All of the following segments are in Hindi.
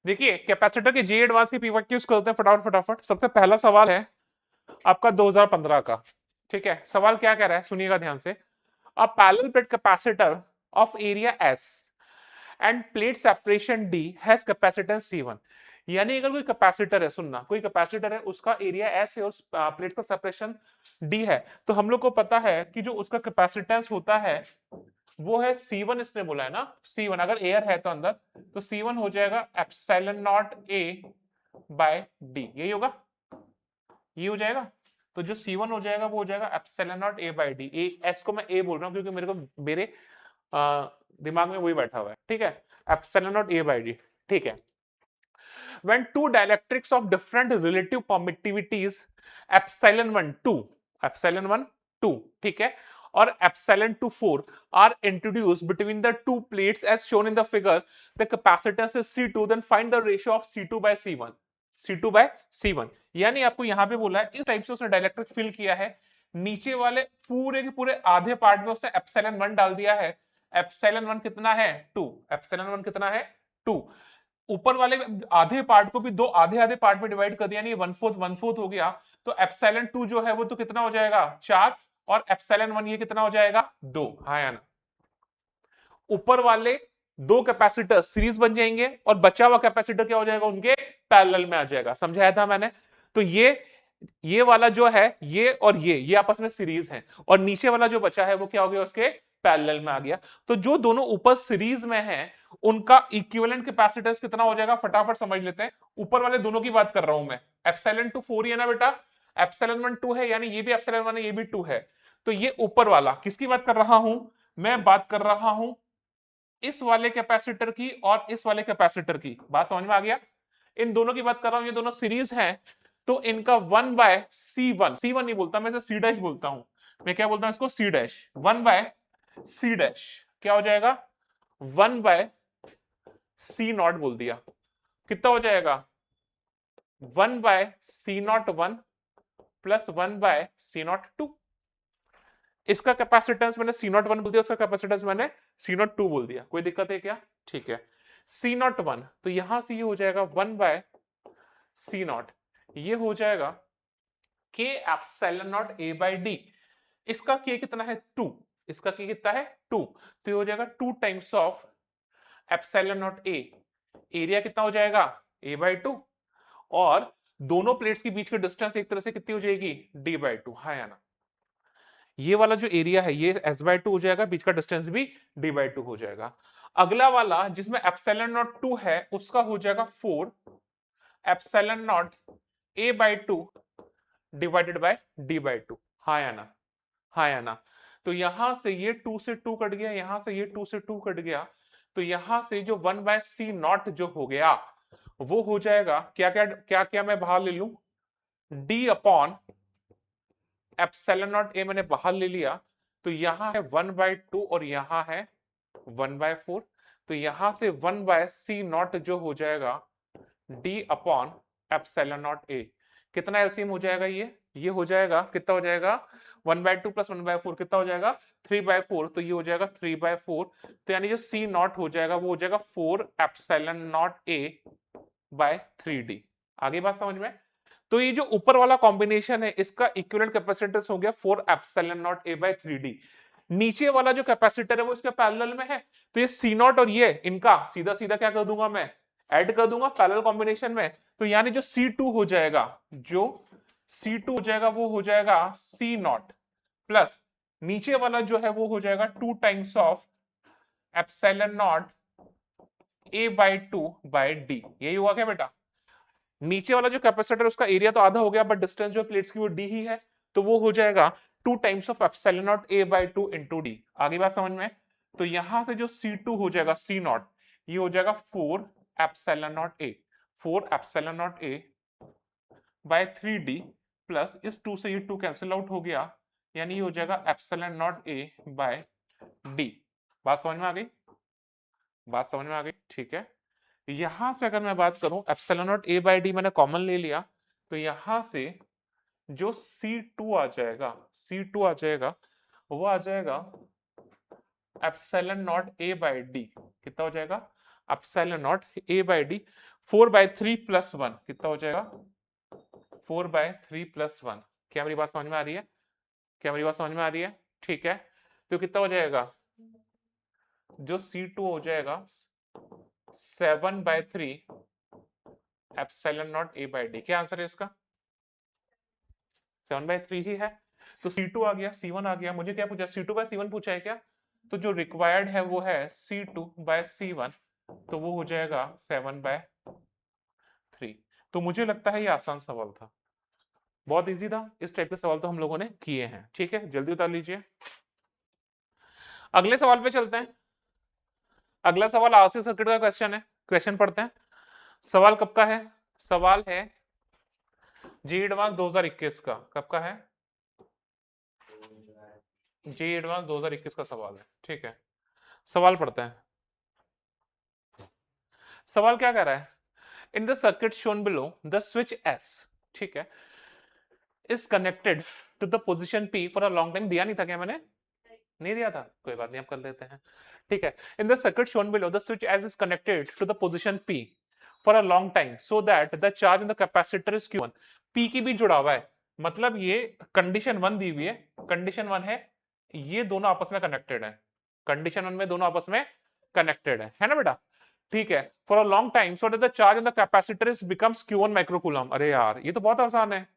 देखिए कैपेसिटर के जे एडवांस की पीवाई यूज करते हैं फटाफट फटाफट। सबसे पहला सवाल है आपका 2015 का। ठीक है, सवाल क्या कह रहा है सुनिएगा ध्यान से। A parallel plate capacitor of area S end plate separation D has capacitance C1। यानी अगर कोई कैपेसिटर है, सुनना, कोई कैपेसिटर है, उसका एरिया एस है, उस प्लेट का सेपरेशन डी है, तो हम लोग को पता है कि जो उसका कैपेसिटेंस होता है वो है C1। इसने बोला है ना C1, अगर एयर है तो अंदर, तो C1 हो जाएगा epsilon not A by D. यही होगा, ये हो जाएगा। तो जो C1 हो जाएगा वो हो जाएगा epsilon not A by D. A S को मैं ए बोल रहा हूँ क्योंकि मेरे को मेरे दिमाग में वही बैठा हुआ है। ठीक है, epsilon not A by D. ठीक है, when two dielectrics of different relative permittivities epsilon 1 2 epsilon 1 2 ठीक है, और epsilon 2 4 are introduced between the two plates as shown in the figure, the capacitance is C2, then find the ratio of C2 by C1। C2 by C1 यानी आपको यहां पे बोला है इस टाइप से उसने डायलेक्ट्रिक फिल किया है। नीचे वाले पूरे के पूरे आधे पार्ट में उसने एप्सिलॉन 1 डाल दिया है। एप्सिलॉन 1 कितना है 2, एप्सिलॉन 1 कितना है 2। ऊपर वाले आधे पार्ट को भी दो आधे आधे पार्ट में डिवाइड कर दिया, यानी 1/4 हो गया। तो एप्सिलॉन 2 जो है वो तो कितना हो जाएगा 4, और एप्सिलॉन 1 ये कितना हो जाएगा 2। हाँ या ना? ऊपर वाले दो कैपेसिटर सीरीज बन जाएंगे और बचा हुआ कैपेसिटर क्या हो जाएगा उनके पैरेलल में आ जाएगा। समझाया था मैंने। तो ये वाला जो है ये और ये आपस में सीरीज है, और नीचे वाला जो बचा है वो क्या हो गया उसके पैरेलल में आ गया। तो जो दोनों ऊपर सीरीज में है उनका इक्विवेलेंट कैपेसिटेंस कितना हो जाएगा फटाफट समझ लेते हैं। ऊपर वाले दोनों की बात कर रहा हूं मैं। एप्सिलॉन 2 4 ही है ना बेटा, एप्सिलॉन 1 2 है, यानी ये भी एप्सिलॉन 1 है ये भी 2 है। तो ये ऊपर वाला किसकी बात कर रहा हूं, मैं बात कर रहा हूं इस वाले कैपेसिटर की और इस वाले कैपेसिटर की। बात समझ में आ गया? इन दोनों की बात कर रहा हूं, ये दोनों सीरीज हैं। तो इनका 1/C1, C1 नहीं बोलता मैं, इसे C डैश बोलता हूं। मैं क्या बोलता हूं इसको C डैश, 1/C डैश क्या हो जाएगा 1/C0 बोल दिया। कितना हो जाएगा 1/C01 प्लस 1/C02। इसका कैपेसिटेंस मैंने C01 बोल दिया, उसका कैपेसिटेंस मैंने C02 बोल दिया। कोई दिक्कत है क्या? ठीक है, C01 तो यहां से ये हो जाएगा 1/C0, ये हो जाएगा K epsilon not A by D. इसका K कितना है 2, इसका K कितना है 2, तो ये हो जाएगा 2 times of epsilon not A। Area कितना हो जाएगा A/2, और दोनों प्लेट्स के बीच की डिस्टेंस एक तरह से कितनी हो जाएगी D/2। हाँ या ना? ये वाला जो एरिया है ये S/2 हो जाएगा, बीच का डिस्टेंस भी D/2 हो जाएगा। अगला वाला जिसमें एप्सिलॉन नॉट 2 है उसका हो जाएगा 4 epsilon not A/2 divided by D/2। हाँ या ना? हाँ या ना? तो यहां से ये 2 से 2 कट गया, यहां से ये 2 से 2 कट गया, तो यहां से जो 1/C0 जो हो गया वो हो जाएगा क्या क्या क्या क्या मैं बाहर ले लूं D upon epsilon not a मैंने बाहर ले लिया, तो यहां है 1/2 और यहां है 1/4। तो यहां से 1/C0 जो हो जाएगा D upon epsilon not a. कितना एलसीएम हो जाएगा ये हो जाएगा कितना हो जाएगा 1/2 प्लस 1/4 कितना हो जाएगा 3/4। तो ये हो जाएगा 3/4। तो यानी जो C0 हो जाएगा वो हो जाएगा 4 epsilon not A bye 3D। आगे बात समझ में? तो ये जो ऊपर वाला कॉम्बिनेशन है इसका इक्विवेलेंट कैपेसिटेंस हो गया 4 epsilon not A bye 3D। नीचे वाला जो कैपेसिटर है वो इसके पैरेलल में है, तो ये C0 और ये इनका सीधा सीधा क्या कर दूंगा मैं ऐड कर दूंगा पैरेलल कॉम्बिनेशन में। तो यानी जो C2 हो जाएगा, जो C2 हो जाएगा वो हो जाएगा C0 प्लस नीचे वाला जो है वो हो जाएगा 2 times of epsilon not A/2/D। यही हुआ क्या बेटा? नीचे वाला जो कैपेसिटर उसका एरिया तो आधा हो गया बट डिस्टेंस जो प्लेट्स की वो डी ही है, तो वो हो जाएगा 2 times of epsilon not A/2 into D. आगे बात समझ में? तो यहां से जो C2 हो जाएगा C0 ये हो जाएगा 4 epsilon not A, 4 epsilon not A by 3D plus इस 2 से ये 2 कैंसिल आउट हो गया, यानी ये हो जाएगा epsilon not A by D. बात समझ में आ गई? बात समझ में आ गई? ठीक है, यहां से अगर मैं बात करूं एप्सिलॉन नॉट A/D मैंने कॉमन ले लिया, तो यहां से जो C2 आ जाएगा, C2 आ जाएगा वो आ जाएगा एप्सिलॉन नॉट A/D। कितना हो जाएगा epsilon not a by D 4/3 + 1 कितना हो जाएगा 4/3 + 1। क्या मेरी बात समझ में आ रही है? क्या मेरी बात समझ में आ रही है? ठीक है, तो कितना हो जाएगा जो C2 हो जाएगा 7/3 epsilon not a by D. क्या आंसर है इसका? 7/3 ही है। तो C2 आ गया, C1 आ गया। मुझे क्या पूछा? C2/C1 पूछा है क्या? तो जो रिक्वायर्ड है वो है C2/C1, तो वो हो जाएगा 7/3। तो मुझे लगता है ये आसान सवाल था, बहुत इजी था। इस टाइप के सवाल तो हम लोगों ने किए हैं। ठीक है, जल्दी उतार लीजिए। अगले सवाल पे चलते हैं। अगला सवाल आरसी सर्किट का क्वेश्चन है। क्वेश्चन पढ़ते हैं। सवाल कब का है? सवाल है जी एडवांस 2021 का। कब का है? जी एडवांस 2021 का सवाल है। ठीक है, सवाल पढ़ते हैं। सवाल क्या कह रहा है? In the circuit shown below the switch S, ठीक है, is connected to the position P for a long time. दिया नहीं था क्या मैंने? नहीं दिया था, कोई बात नहीं, आप कर लेते हैं। ठीक है, in the circuit shown below the switch S is connected to the position P for a long time so that the charge in the capacitor is Q1। P की भी जुड़ा हुआ है, मतलब ये कंडीशन 1 दी हुई है। कंडीशन 1 है ये दोनों आपस में कनेक्टेड है। कंडीशन 1 में दोनों आपस में कनेक्टेड है ना बेटा? ठीक है, for a long time so that the charge in the capacitor is becomes Q1 microcoulomb. अरे यार ये तो बहुत आसान है।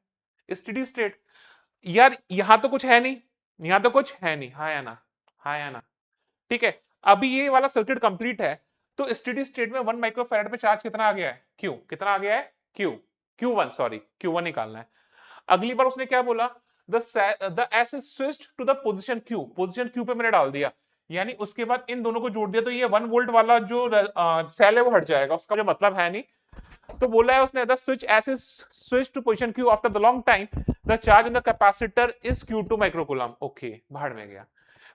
स्टेडी स्टेट, यार यहां तो कुछ है नहीं, यहां तो कुछ है नहीं, हाँ या ना? हाँ या ना? ठीक है, अभी ये वाला सर्किट कंप्लीट है, तो स्टेडी स्टेट में 1 माइक्रोफैराड पे चार्ज कितना आ गया है? क्यू। कितना आ गया है? क्यू। Q1 सॉरी, Q1 निकालना है। अगली बार उसने क्या बोला? The S is switched to the position Q। Position Q पे मैंने डाल दिया, यानी उसके बाद इन दोनों को जोड़ दिया, तो ये 1 वोल्ट वाला जो सेल है वो हट जाएगा, उसका जो मतलब है नहीं। तो बोला है उसने the switch S is switch to position Q after the long time the charge in the capacitor is Q2 microcoulomb. Okay, बाहर में गया।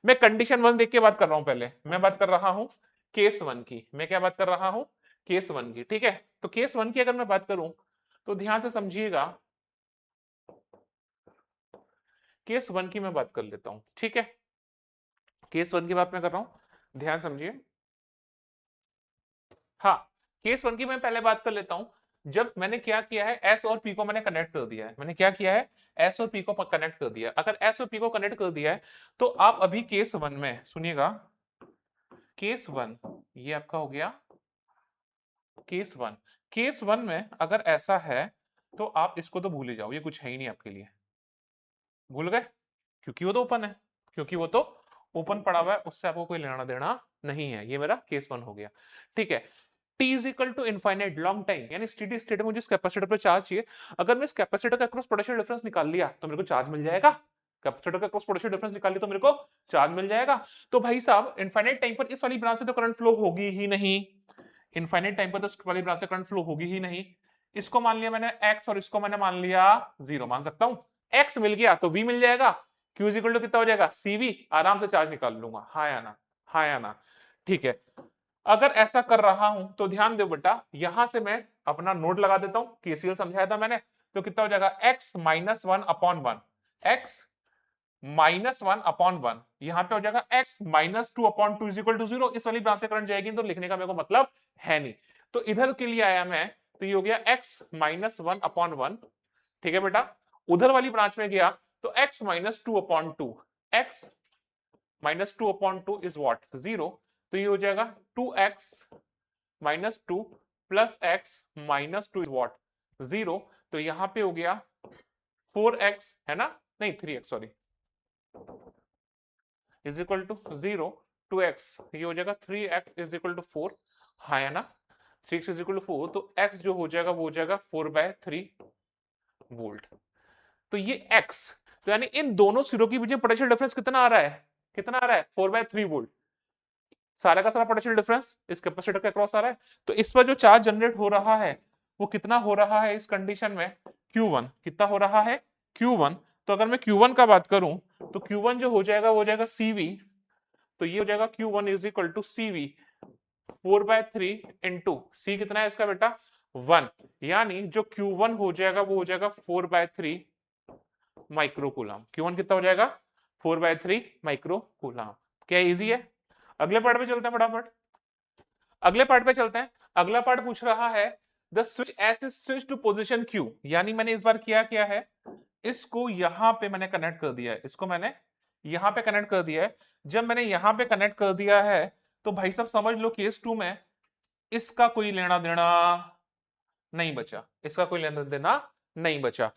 मैं कंडीशन 1 देख के बात कर रहा हूं। पहले मैं बात कर रहा हूं केस 1 की। मैं क्या बात कर रहा हूं? केस 1 की। ठीक है, तो केस 1 की अगर मैं बात करूं तो ध्यान से समझिएगा। केस 1 की मैं बात कर लेता हूं। ठीक है, केस 1 की बात मैं कर रहा हूं, ध्यान समझिए। हाँ, केस 1 की मैं पहले बात कर लेता हूं। जब मैंने क्या किया है, एस और पी को मैंने कनेक्ट कर दिया है। मैंने क्या किया है? एस और पी को कनेक्ट कर दिया। अगर एस और पी को कनेक्ट कर दिया है तो आप अभी केस 1 में सुनिएगा। केस 1 ये आपका हो गया केस 1। केस 1 में अगर ऐसा है तो आप इसको तो भूल ही जाओ, ये कुछ है ही नहीं आपके लिए। भूल गए? क्योंकि वो तो ओपन है, क्योंकि वो तो ओपन पड़ा हुआ है, उससे आपको कोई लेना देना नहीं है। ये मेरा केस 1 हो गया। ठीक है, T is equal to infinite long time, यानी स्टेडी स्टेट में मुझे इस कैपेसिटर पर चार्ज चाहिए। अगर मैं इस कैपेसिटर का क्रॉस पोटेंशियल डिफरेंस निकाल लिया तो मेरे को चार्ज मिल जाएगा। कैपेसिटर का क्रॉस पोटेंशियल डिफरेंस निकाल लिया तो मेरे को चार्ज मिल जाएगा। तो भाई साहब इनफाइनाइट टाइम पर इस वाली ब्रांच से तो करंट फ्लो होगी ही नहीं। इनफाइनाइट टाइम पर तो इस वाली ब्रांच से करंट फ्लो होगी ही नहीं। इसको मान लिया मैंने x और इसको मैंने मान लिया 0। मान सकता हूं x मिल गया तो v मिल जाएगा। q इज इक्वल टू कितना हो जाएगा? cv। आराम से चार्ज निकाल लूंगा, हाँ या ना? हाँ या ना? ठीक है, अगर ऐसा कर रहा हूं तो ध्यान दो बेटा, यहां से मैं अपना नोट लगा देता हूं। केसीएल समझाया था मैंने, तो कितना हो जाएगा? x माइनस 1/1, x माइनस 1/1, यहां पे हो जाएगा x minus 2/2 is equal to 0। इस वाली ब्रांच से करंट जाएगी तो लिखने का मेरे को मतलब है नहीं, तो इधर के लिए आया मैं, तो ये हो गया x माइनस 1/1। ठीक है बेटा, उधर वाली ब्रांच में गया तो x minus 2/2, x minus 2/2 is what? 0। तो ये हो जाएगा 2x minus 2 plus x minus 2 is what? 0। तो यहां पे हो गया 4x, है ना? नहीं 3x sorry, is equal to 0 2x, ये हो जाएगा 3x इज इक्वल टू 4। हाँ है ना? 3x इज इक्वल टू 4, तो x जो हो जाएगा वो हो जाएगा 4/3 वोल्ट। तो ये x, तो यानी इन दोनों सिरों के बीच में पोटेंशियल डिफरेंस कितना आ रहा है? कितना आ रहा है? 4/3 वोल्ट। सारा का सारा पोटेंशियल डिफरेंस इस कैपेसिटर के अक्रॉस आ रहा है। तो इस पर जो चार्ज जनरेट हो रहा है वो कितना हो रहा है इस कंडीशन में? Q1 कितना हो रहा है? Q1। तो अगर मैं Q1 का बात करूं तो Q1 जो हो जाएगा वो हो जाएगा CV। तो ये हो जाएगा Q1 is equal to CV 4/3 into C कितना है इसका बेटा? 1। यानी जो Q1 हो जाएगा वो हो जाएगा 4/3 माइक्रोकूलम। Q1 कितना हो जाएगा? 4/3 माइक्रोकूलम। क्या इजी है? अगले पार्ट में चलते हैं फटाफट। अगले पार्ट पे चलते हैं। अगला पार्ट पूछ रहा है the switch S is switch to position Q, यानी मैंने इस बार किया है, इसको यहां पे मैंने कनेक्ट कर दिया है, इसको मैंने यहां पे कनेक्ट कर दिया है। जब मैंने यहां पे कनेक्ट कर दिया है तो भाई साहब समझ लो केस 2 में इसका कोई लेना देना नहीं बचा, इसका कोई लेना देना नहीं बचा।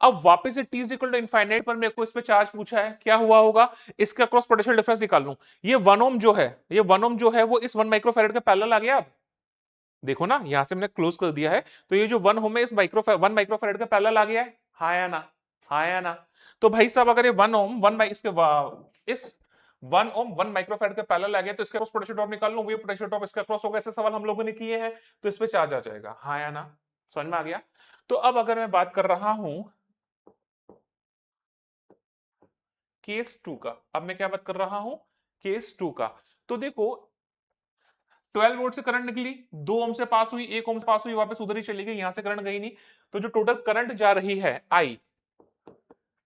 अब वापस से t इक्वल टू इनफाइनाइट पर मेरे को इस पे चार्ज पूछा है, क्या हुआ होगा, इसका क्रॉस पोटेंशियल डिफरेंस निकाल लूं। ये 1 ओम जो है, ये 1 ओम जो है वो इस 1 माइक्रोफैरेड के पैरेलल आ गया। अब देखो ना, यहां से मैंने क्लोज कर दिया है, तो ये जो 1 ओम है इस 1 माइक्रोफैरेड के पैरेलल आ गया है, हाँ या ना, हाँ या ना। तो भाई साहब अगर ये 1 ओम 1 बाई इसके इस 1 ओम 1 माइक्रोफैरेड के पैरेलल आ गया, तो इसका क्रॉस पोटेंशियल ड्रॉप निकाल लूं, ये पोटेंशियल ड्रॉप इसका क्रॉस होगा, ऐसे सवाल हम लोगों ने किए हैं, तो इस पे चार्ज आ जाएगा, हाँ या ना, समझ में आ गया। तो अब अगर मैं बात कर रहा हूं केस 2 का, अब मैं क्या बात कर रहा हूं, केस 2 का, तो देखो 12 वोल्ट से करंट निकली, 2 ओम से पास हुई, 1 ओम से पास हुई, वापस उधर ही चली गई, यहां से करंट गई नहीं, तो जो टोटल करंट जा रही है आई,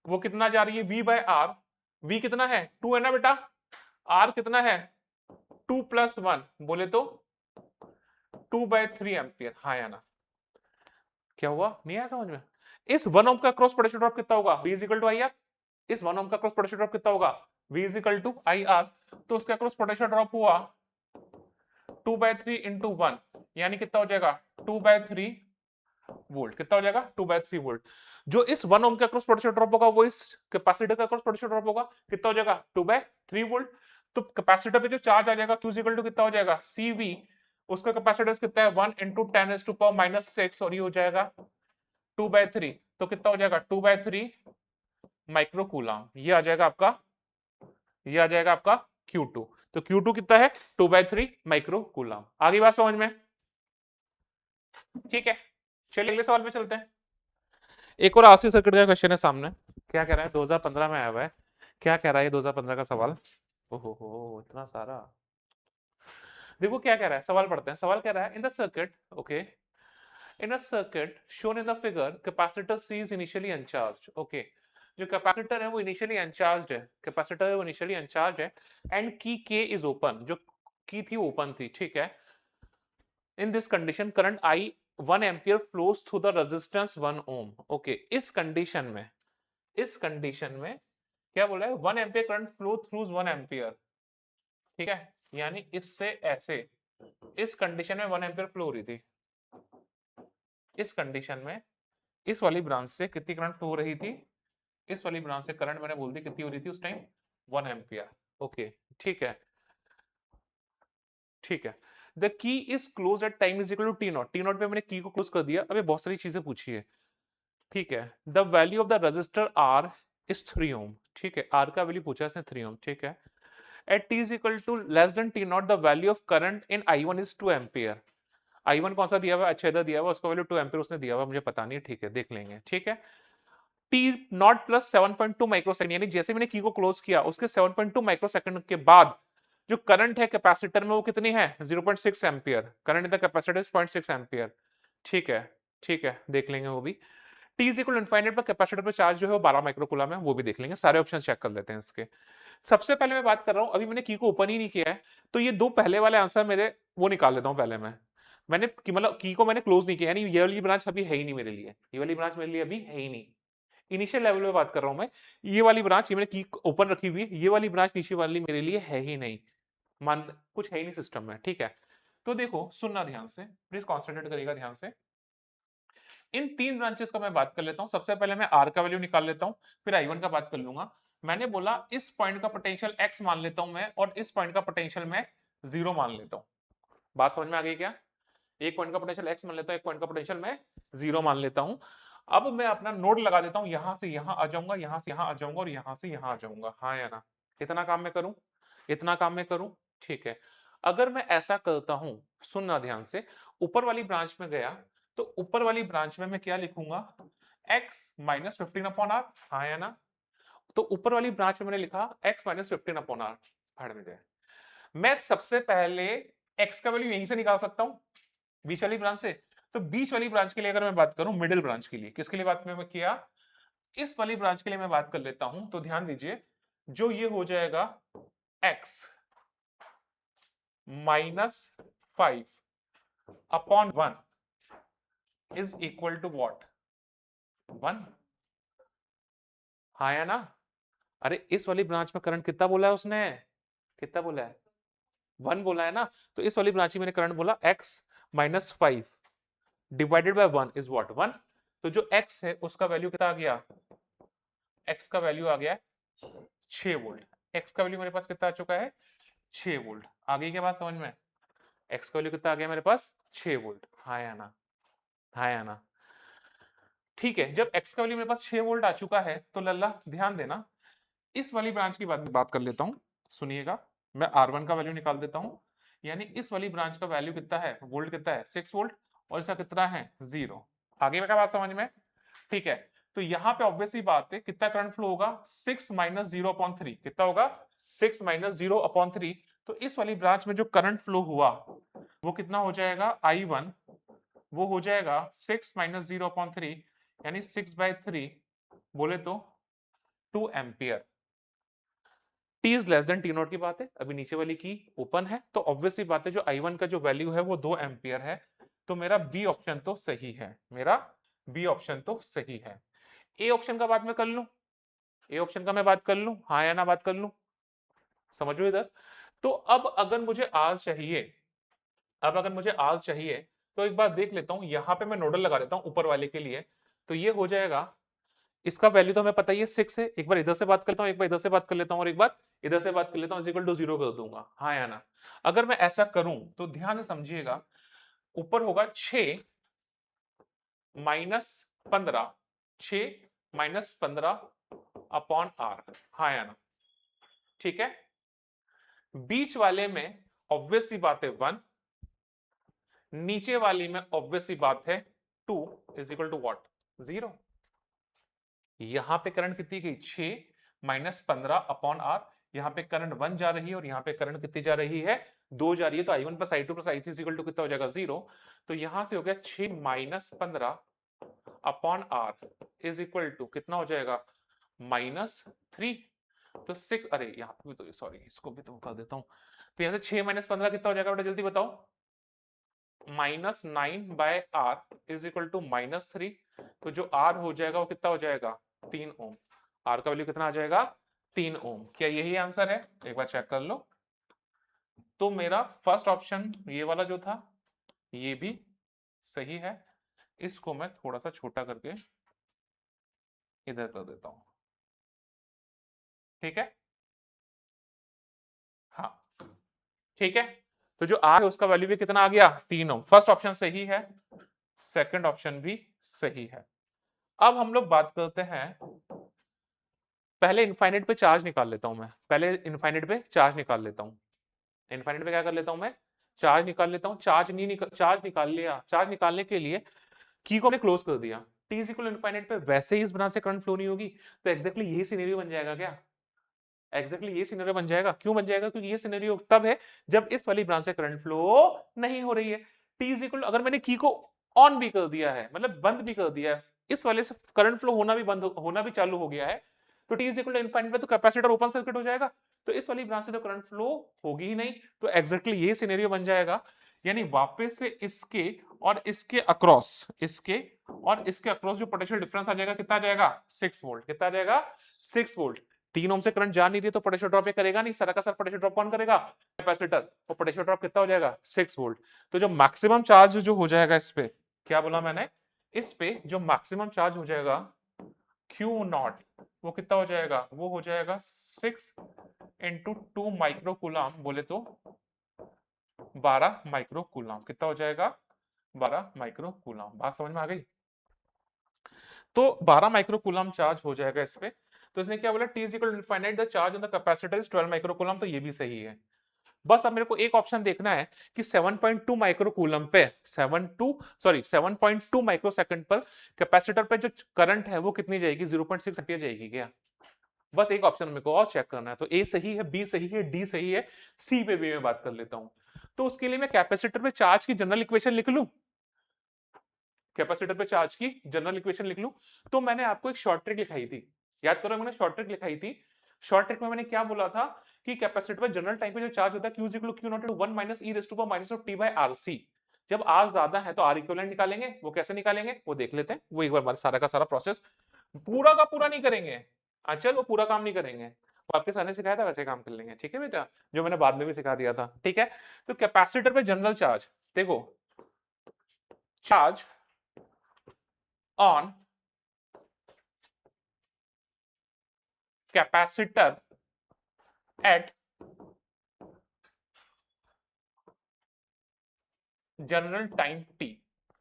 वो कितना जा रही है, वी बाय आर। वी कितना है, 2 है ना बेटा, आर कितना है, 2 प्लस 1, बोले तो 2/3 एम्पियर, हाँ या ना। क्या हुआ, नहीं आया समझ में। इस 1 ओम का क्रॉस पोटेंशियल ड्रॉप कितना होगा, V is equal to I R. इस 1 ओम का क्रॉस पोटेंशियल ड्रॉप कितना होगा, V is equal to I R. तो उसका क्रॉस पोटेंशियल ड्रॉप हुआ 2/3 इंटू 1, यानी कितना हो जाएगा 2/3 वोल्ट, कितना हो जाएगा 2/3 वोल्ट। जो इस 1 ओम का क्रॉस पोटेंशियल ड्रॉप होगा वो इस कैपेसिटर का क्रॉस पोटेंशियल ड्रॉप होगा, कितना हो जाएगा 2/3 वोल्ट। तो कैपेसिटर पे जो चार्ज आ जाएगा Q इक्वल टू कितना हो जाएगा CV, उसका कैपेसिटेंस कितना है 1 इंटू 10⁻⁻⁶, और ये हो जाएगा 2/3, तो कितना हो जाएगा 2/3 माइक्रो कूलम, ये आ जाएगा आपका, ये आ जाएगा आपका Q2। तो Q2 कितना है 2/3 माइक्रो कूलम। आगे बात समझ में, ठीक है। चलिए अगले सवाल पे चलते हैं। एक और RC सर्किट का क्वेश्चन है सामने, क्या कह रहा है, 2015 में आया हुआ है, क्या कह रहा है ये 2015 का सवाल, ओहो हो इतना सारा। देखो क्या कह रहा है, सवाल पढ़ते हैं। सवाल कह रहा है in the circuit, okay, in a circuit shown in the figure capacitor C is initially uncharged, okay, जो कैपेसिटर है वो इनिशियली अनचार्ज्ड है, कैपेसिटर है वो इनिशियली अनचार्ज्ड है, and key K is open, जो की थी वो ओपन थी, ठीक है। In this condition current I 1 ampere flows through the resistance 1 ohm, okay. इस कंडीशन में, इस कंडीशन में क्या बोला है, 1 ampere current flow through 1 ampere, ठीक है, यानी इससे ऐसे, इस कंडीशन में 1 एम्पियर फ्लो हो रही थी, इस कंडीशन में इस वाली ब्रांच से कितनी करंट फ्लो हो रही थी, इस वाली ब्रांच से करंट मैंने बोल दी कितनी हो रही थी उस टाइम 1 एम्पियर, ओके, ठीक है, ठीक है। The key is close at time is equal to T not, T not पे मैंने की को क्लोज कर दिया। अबे बहुत सारी चीजें पूछी है, ठीक है। The value of the register R is 3 ohm, ठीक है, आर का वैल्यू पूछा इसने 3 ओम, ठीक है। At T is equal to less than T not the value of current in I1 is 2 ampere. I1 कौन सा दिया हुआ है, अच्छा इधर दिया हुआ, उसका वैल्यू 2 एम्पियर उसने दिया हुआ, मुझे पता नहीं है, ठीक है, देख लेंगे, ठीक है। टी नॉट प्लस 7.2 माइक्रोसेकंड, यानी जैसे मैंने की को क्लोज किया उसके 7.2 माइक्रोसेकंड के बाद जो करंट है कैपेसिटर में वो कितनी है 0.6 ampere, current in the capacitor is 0.6 ampere, ठीक है, ठीक है, देख लेंगे वो भी। टी इज इक्वल इनफाइनाइट पर कैपेसिटर पर चार्ज जो है वो 12 माइक्रोकूलम है, वो भी देख लेंगे, सारे ऑप्शन चेक कर लेते हैं इसके। सबसे पहले मैं बात कर रहा हूं, अभी मैंने की को ओपन ही नहीं किया है, तो ये दो पहले वाले आंसर मेरे वो निकाल लेता हूं पहले मैंने मतलब की को मैंने क्लोज नहीं किया, यानी ये वाली ब्रांच अभी है ही नहीं मेरे लिए, ये वाली ब्रांच मेरे लिए अभी है ही नहीं, इनिशियल लेवल में बात कर रहा हूं मैं। ये वाली ब्रांच, ये मैंने की ओपन रखी हुई है, ये वाली ब्रांच नीचे वाली मेरे लिए है ही नहीं, मान कुछ है ही नहीं सिस्टम में, ठीक है। तो देखो सुनना ध्यान से, प्लीज कॉन्सेंट्रेट करिएगा ध्यान से। इन तीन ब्रांचेस का मैं बात कर लेता हूं। सबसे पहले मैं आर का वैल्यू निकाल लेता हूं, फिर I1 का बात कर लूंगा। मैंने बोला इस पॉइंट का पोटेंशियल x मान लेता हूं मैं, और इस पॉइंट का पोटेंशियल मैं 0 मान लेता हूं। बात समझ में आ गई क्या, एक पॉइंट का पोटेंशियल x मान लेता हूं, एक पॉइंट का पोटेंशियल मैं 0 मान लेता हूं। अब मैं अपना नोड लगा देता हूं, यहां से यहां आ जाऊंगा, यहां से यहां आ जाऊंगा, और यहां से यहां आ जाऊंगा, हाँ या ना। इतना काम मैं करूं, इतना काम मैं करूं, ठीक है। अगर मैं ऐसा करता हूं, सुनना ध्यान से, ऊपर वाली ब्रांच में गया, तो ऊपर वाली ब्रांच में मैं क्या लिखूंगा, x माइनस 15/r, हाँ या ना। तो ऊपर वाली ब्रांच में मैंने लिखा x माइनस 15/r, भाड़ में जाए। मैं सबसे पहले x का वैल्यू यहीं से निकाल सकता हूं, बीच वाली ब्रांच से। तो बीच वाली ब्रांच के लिए अगर मैं बात करूं, मिडिल ब्रांच के लिए, किसके लिए बात मैं किया, इस वाली ब्रांच के लिए मैं बात कर लेता हूं। तो ध्यान दीजिए, जो ये हो जाएगा x minus 5 upon 1 is equal to what? 1। हाँ या ना? अरे इस वाली ब्रांच में करंट कितना बोला है उसने? कितना बोला है? 1 बोला है ना? तो इस वाली ब्रांच में मैंने करंट बोला x minus 5 divided by 1 is what? 1। तो जो x है उसका वैल्यू कितना आ गया? x का वैल्यू आ गया 6 वोल्ट। x का वैल्यू मेरे पास कितना आ चुका है? 6 वोल्ट। आ गई क्या बात समझ में? x का वैल्यू कितना आ गया मेरे पास? 6 वोल्ट। हाँ या ना? हाँ या ना? ठीक है, जब x का वैल्यू मेरे पास 6 वोल्ट आ चुका है तो लल्ला ध्यान देना, इस वाली ब्रांच की बात कर लेता हूं। सुनिएगा, मैं R1 का वैल्यू निकाल देता हूं। यानी इस वाली ब्रांच का वैल्यू कितना है? वोल्ट कितना है? 6 वोल्ट। और इसका कितना है? 0। आगे में क्या बात समझ में? ठीक है, तो यहाँ पे ऑब्वियसली बात है, कितना करंट फ्लो होगा? 6 माइनस 0/3। कितना होगा? 6 माइनस 0/3। तो इस वाली ब्रांच में जो करंट फ्लो हुआ वो कितना हो जाएगा? I1 वो हो जाएगा 6 माइनस 0/3 यानी 6/3 बोले तो 2 ampere. T is less than T not की बात है, अभी नीचे वाली की ओपन है, तो ऑब्वियसली बात है जो I1 का जो वैल्यू है वो 2 एम्पियर है। तो मेरा बी ऑप्शन तो सही है, मेरा बी ऑप्शन तो सही है। ए ऑप्शन का बात मैं कर लूं? ए ऑप्शन का मैं बात कर लूं, हाँ या ना बात कर लूं? समझो इधर। तो अब अगर मुझे आर चाहिए, अब अगर मुझे आर चाहिए तो एक बार देख लेता हूं, यहां पे मैं नोडल लगा देता हूं ऊपर वाले के लिए। तो ये हो जाएगा, इसका वैल्यू तो हमें पता ही है 6 है। एक बार इधर से बात करता हूं, एक बार इधर से बात कर लेता हूं और एक बार इधर से बात कर लेता हूं, इक्वल टू 0 कर दूंगा। हाँ या ना? अगर मैं ऐसा करूं तो ध्यान से समझिएगा, ऊपर होगा 6 माइनस 15, 6 माइनस 15 अपॉन आर। हाँ या ना? ठीक है, बीच वाले में ऑब्वियसली बात है 1, नीचे वाली में ऑब्वियसली बात है 2 इज इक्वल टू व्हाट? 0। यहां पे करंट कितनी गई? 6 माइनस 15 अपॉन आर। यहां पे करंट 1 जा रही है और यहां पे करंट कितनी जा रही है? 2 जा रही है। तो I1 plus I2 plus I3 equal to कितना हो जाएगा? 0। तो यहां से हो गया 6 minus 15 upon R is equal to कितना हो जाएगा? -3। तो 6, अरे यहाँ पे भी तो, सॉरी इसको भी तो कर देता हूं। तो यहां से 6 माइनस 15 कितना हो जाएगा बेटा? जल्दी बताओ। -9/r is equal to -3। तो जो r हो जाएगा वो कितना हो जाएगा? 3 ओम। r का वैल्यू कितना आ जाएगा? 3 ओम। क्या यही आंसर है? एक बार चेक कर लो। तो मेरा फर्स्ट ऑप्शन ये वाला जो था ये भी सही है। इसको मैं थोड़ा सा छोटा करके इधर कर देता हूं। ठीक है, हाँ ठीक है। तो जो r है उसका वैल्यू भी कितना आ गया? 3 ओम। फर्स्ट ऑप्शन सही है, सेकंड ऑप्शन भी सही है। अब हम लोग बात करते हैं, पहले इनफाइनाइट पे चार्ज निकाल लेता हूं मैं, पहले इनफाइनाइट पे चार्ज निकाल लेता हूं। इनफाइनाइट पे क्या कर लेता हूं मैं? चार्ज निकाल लेता हूं। चार्ज निकाल लिया। चार्ज निकालने के लिए की को हमने क्लोज कर दिया। टी इज इक्वल इनफाइनाइट पे वैसे ही इस ब्रांच से करंट फ्लो नहीं होगी। तो एग्जैक्टली यही सिनेरियो बन जाएगा क्या? एग्जैक्टली ये सिनेरियो बन जाएगा। क्यों बन जाएगा? क्योंकि ये सिनेरियो तब है जब इस वाली ब्रांच से करंट फ्लो नहीं हो रही है। टी इज इक्वल, अगर मैंने की को ऑन भी कर दिया है, मतलब बंद भी कर दिया है, इस वाले से करंट फ्लो होना भी होना भी चालू हो गया है, तो T is equal to infinite पे तो कैपेसिटर ओपन सर्किट हो जाएगा। तो इस वाली ब्रांच से तो करंट फ्लो होगी ही नहीं। तो एग्जैक्टली ये सिनेरियो बन जाएगा। यानी वापस से इसके और इसके अक्रॉस, इसके और इसके अक्रॉस जो पोटेंशियल डिफरेंस आ जाएगा, कितना आ जाएगा? 6 वोल्ट। कितना आ जाएगा? 6 वोल्ट। 3 ओम से करंट जा नहीं रही तो पोटेंशियल ड्रॉप ये करेगा नहीं, सारा का सारा पोटेंशियल ड्रॉप कौन करेगा? कैपेसिटर। और पोटेंशियल ड्रॉप कितना हो जाएगा? 6 वोल्ट। तो जो मैक्सिमम चार्ज जो हो जाएगा इस पे, क्या बोला मैंने? इस पे जो मैक्सिमम चार्ज हो जाएगा Q0, वो कितना हो जाएगा? वो हो जाएगा 6 इंटू 2 माइक्रो कूलम, बोले तो 12 माइक्रो कूलम। कितना हो जाएगा? 12 माइक्रो कूलम। बात समझ में आ गई? तो 12 माइक्रो कूलम चार्ज हो जाएगा इस पे। तो इसने क्या बोला? T is equal to infinite, the charge on the capacitor is 12 micro coulomb. तो ये भी सही है। बस अब मेरे को एक ऑप्शन देखना है कि 7.2 माइक्रो कूलम पे 7.2 माइक्रो सेकंड पर कैपेसिटर पे जो करंट है वो कितनी जाएगी? 0.6 एम्पियर जाएगी क्या? बस एक ऑप्शन मेरे को और चेक करना है। तो ए सही है, बी सही है, डी सही है, सी पे भी मैं बात कर लेता हूं। तो उसके लिए मैं कैपेसिटर पे चार्ज की जनरल इक्वेशन लिख लूं। कैपेसिटर पे चार्ज की जनरल इक्वेशन लिख लूं। तो मैंने आपको एक शॉर्ट ट्रिक लिखाई थी, याद करो मैंने शॉर्ट ट्रिक लिखाई थी। शॉर्ट ट्रिक में मैंने क्या बोला था कि कैपेसिटर में जनरल टाइम पे जो चार्ज होता है Q equal to Q not 1 minus e raise to power minus of T by RC. जब आर ज्यादा है तो आर इक्विवेलेंट निकालेंगे, वो कैसे निकालेंगे वो देख लेते हैं। वो एक बार सारा का सारा प्रोसेस पूरा का पूरा नहीं करेंगे, चल वो पूरा काम नहीं करेंगे, वो आपके सर ने सिखाया था वैसे काम कर लेंगे, ठीक है बेटा, जो मैंने बाद में भी सिखा दिया था, ठीक है। तो कैपेसिटर पे जनरल चार्ज देखो, charge on capacitor eight general time T.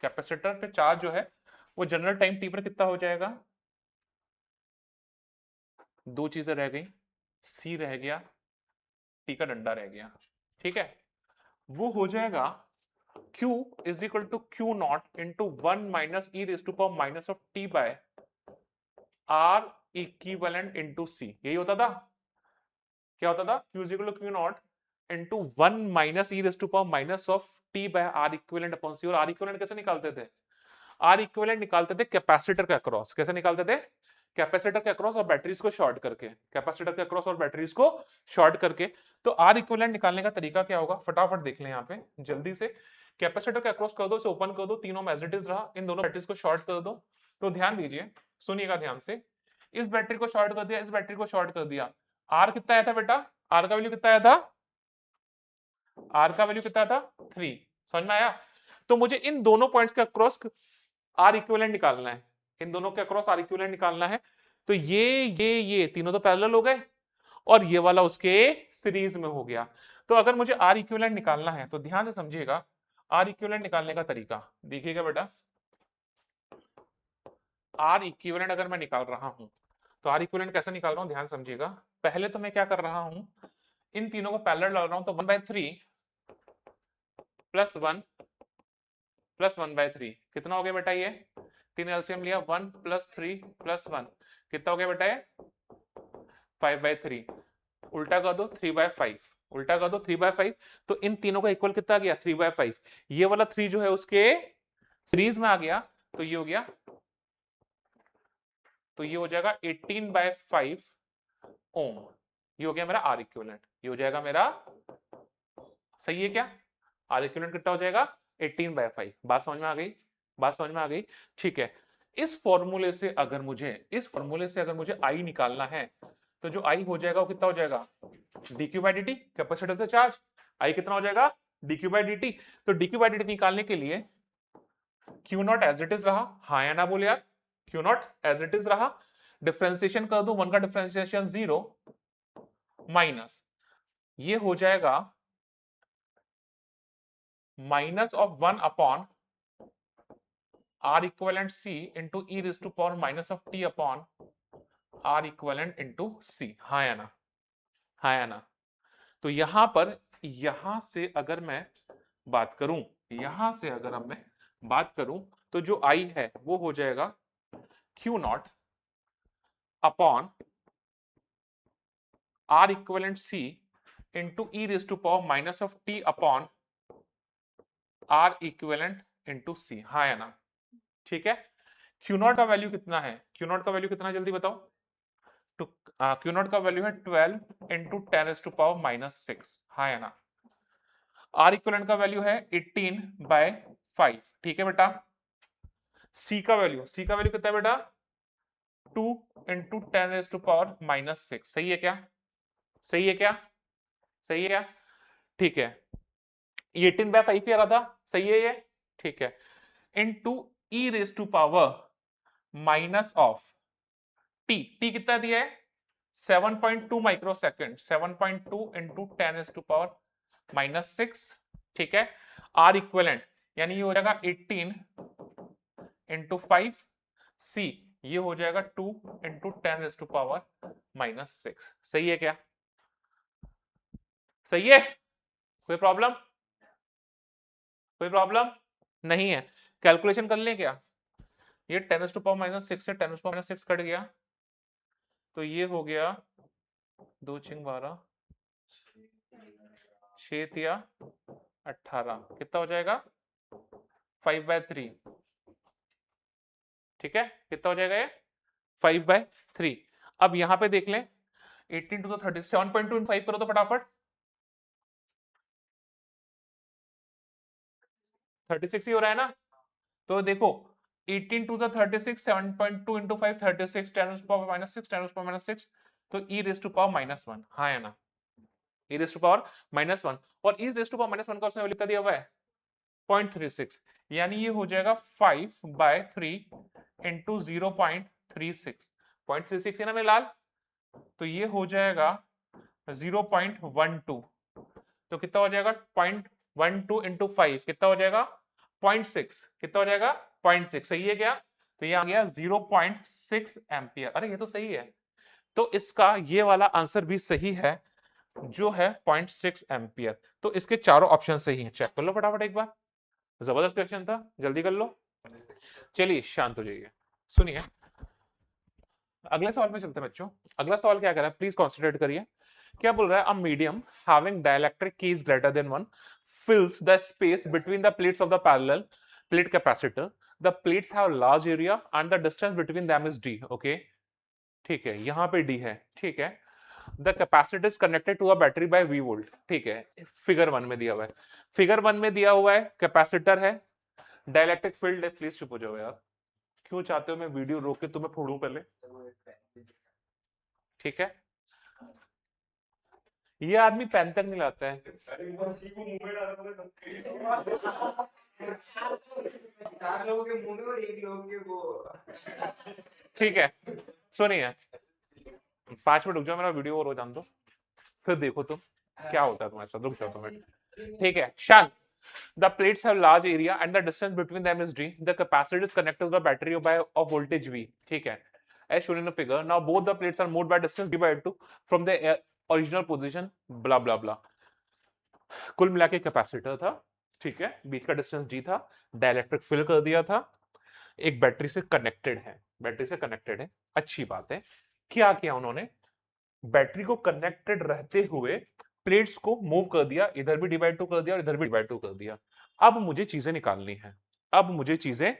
Capacitor पे चार्ज जो है वो जनरल टाइम टी पर कितना हो जाएगा, दो चीजें रह गई, सी रह गया, टी का डंडा रह गया, ठीक है। वो हो जाएगा Q is equal to Q naught into 1 minus E raise to power minus of T by R equivalent into C. यही होता था, क्या होता था, Q is equal to Q naught into 1 minus E raise to power minus of T by R equivalent upon C. और आर इक्विवेलेंट कैसे निकालते थे, आर इक्विवेलेंट निकालते थे कैपेसिटर के अक्रॉस। कैसे निकालते थे, कैपेसिटर के अक्रॉस और बैटरीज को शॉर्ट करके, कैपेसिटर के अक्रॉस और बैटरीज को शॉर्ट करके। तो आर इक्विवेलेंट निकालने का तरीका क्या होगा, फटाफट देख लें यहाँ पे जल्दी से। कैपेसिटर के अक्रॉस कर दो, इसे ओपन कर दो, तीनों में एज इट इज रहा, इन दोनों बैटरीज को शॉर्ट कर दो। तो ध्यान दीजिए, सुनिएगा ध्यान से, इस बैटरी को शॉर्ट कर दिया, इस बैटरी को शॉर्ट कर दिया। आर कितना आया था बेटा, आर का वैल्यू कितना आया था, आर का वैल्यू कितना था 3। समझ में आया। तो मुझे इन दोनों पॉइंट्स के अक्रॉस आर इक्विवेलेंट निकालना है, इन दोनों के अक्रॉस आर इक्विवेलेंट निकालना है। तो ये तीनों तो पैरेलल हो गए और ये वाला उसके सीरीज में हो गया। तो अगर मुझे आर इक्विवेलेंट निकालना है तो ध्यान से समझिएगा, आर इक्विवेलेंट निकालने का तरीका देखिएगा बेटा। आर इक्विवेलेंट अगर मैं निकाल रहा हूं तो आर इक्विवेलेंट कैसे निकाल रहा हूं, ध्यान समझिएगा। पहले तो मैं क्या कर रहा हूं, इन तीनों को पैरेलल डाल रहा हूं, तो 1/3 प्लस 1 प्लस 1/3 कितना हो गया बेटा, ये तीन एलसीएम लिया, 1 प्लस 3 प्लस 1 कितना हो गया बेटा, ये 5/3। उल्टा कर दो 3/5, उल्टा कर दो 3/5। तो इन तीनों का इक्वल कितना आ गया 3/5। ये वाला 3 जो है उसके सीरीज में आ गया, तो ये हो गया, तो ये हो जाएगा 18/5 ओम। ये हो गया मेरा आर इक्विवेलेंट, ये हो जाएगा मेरा, सही है क्या, आर इक्विवेलेंट कितना हो जाएगा 18/5। बात समझ में आ गई, बात समझ में आ गई, ठीक है। इस फॉर्मूले से अगर मुझे आई निकालना है तो जो आई हो जाएगा वो कितना हो जाएगा, dq बाई dt, कैपेसिटर से चार्ज, आई कितना हो जाएगा dq बाई dt। तो dq बाई dt निकालने के लिए Q not as it is रहा, हाँ या ना बोले यार, Q not as it is रहा, डिफरेंशिएशन कर दूं, 1 का डिफरेंशिएशन 0 माइनस, ये हो जाएगा minus of 1 upon R equivalent C into E raise to power minus of T upon R equivalent into C, हाँ या ना, हाँ या ना। तो यहां पर, यहां से अगर मैं बात करूं, यहां से अगर अब मैं बात करूं तो जो आई है वो हो जाएगा Q naught upon R equivalent C into E raise to power minus of T upon R equivalent into C, हाँ या ना, ठीक है। Q नॉट का वैल्यू कितना है, Q नॉट का वैल्यू कितना जल्दी बताओ, तो Q नॉट का वैल्यू है 12 इंटू 10⁻⁻⁶, हाँ या ना। आर इक्विवेलेंट का वैल्यू है 18/5, ठीक है बेटा। सी का वैल्यू कितना है बेटा, 2 इंटू 10⁻⁻⁶, सही है क्या, सही है क्या, सही है क्या, ठीक है। ये 18/5 ही आ रहा था, सही है ये, ठीक है। Into e raise to power minus of T कितना दिया है 7.2 माइक्रोसेकंड, 7.2 इंटू 10⁻⁻⁶, ठीक है। आर इक्विवेलेंट यानी ये हो जाएगा 18 इंटू 5, सी ये हो जाएगा 2 इंटू 10⁻⁻⁶, सही है क्या, सही है, कोई प्रॉब्लम, कोई प्रॉब्लम नहीं है। कैलकुलेशन कर लें क्या, ये 10⁻⁻⁶ से 10⁻⁻⁶ कट गया, तो ये हो गया 2 × 12 6 या 18, कितना हो जाएगा 5/3, ठीक है, कितना हो जाएगा ये 5/3। अब यहां पे देख लें, 18 टू 30 7.2 इन 5 करो तो फटाफट 36 ही हो रहा है ना। तो देखो 18 to 36 7.2 into 5 36 10 to power minus 6 10 to power minus 6 तो e raise to power minus 1 हाँ है ना e raise to power minus 1 और e raise to power minus 1 का उसने लिखा दिया हुआ है 0.36 यानी ये हो जाएगा 5/3 इंटू 0.36 0.36 है ना मेरे लाल तो ये हो जाएगा 0.12 तो कितना हो जाएगा 0.12 इंटू 5 कितना हो जाएगा 0.6 कितना हो जाएगा 0.6 सही है क्या तो ये आ गया 0.6 एम्पियर अरे ये तो सही है तो इसका ये वाला आंसर भी सही है जो है 0.6 एम्पियर तो इसके चारों ऑप्शन सही हैं चेक कर लो फटाफट एक बार जबरदस्त क्वेश्चन था जल्दी कर लो चलिए शांत हो जाइए सुनिए अगले सवाल में चलते हैं बच्चों अगला सवाल क्या कर रहा है प्लीज कॉन्सेंट्रेट करिए क्या बोल रहा है a medium having dielectric case greater than 1 fills the space between the plates of the parallel plate capacitor the plates have large area and the distance between them is d okay ठीक है यहां पे d है ठीक है the capacitor is connected to a battery by v volt ठीक है फिगर 1 में दिया हुआ है फिगर 1 में दिया हुआ है कैपेसिटर है डाइलेक्ट्रिक फील्ड है प्लीज चुप हो जाओ यार क्यों चाहते हो मैं वीडियो रोक के तुम्हें फोड़ूं पहले ठीक है ये आदमी पेन तक नहीं लाता है चार लोगों के मुंह में और एक लोग के वो ठीक है सुनिए 5 मिनट रुक जाओ मेरा वीडियो और हो जान दो फिर देखो तुम क्या होता है तुम्हारे साथ रुक जाओ तुम्हें ठीक है शांत The plates have large area and the distance between them is d. The capacitor is connected to the battery by a voltage V. ठीक है as shown in the figure. Now both the plates are moved by distance d by 2 from the original position. Blah blah blah. कुल मिला के कैपेसिटर था ठीक है बीच का डिस्टेंस d था डाइलेक्ट्रिक फिल कर दिया था एक बैटरी से कनेक्टेड है बैटरी से कनेक्टेड है अच्छी बात है क्या किया उन्होंने बैटरी को कनेक्टेड रहते हुए प्लेट्स को मूव कर दिया इधर भी डिवाइड टू कर दिया और इधर भी डिवाइड टू कर दिया अब मुझे चीजें निकालनी है अब मुझे चीजें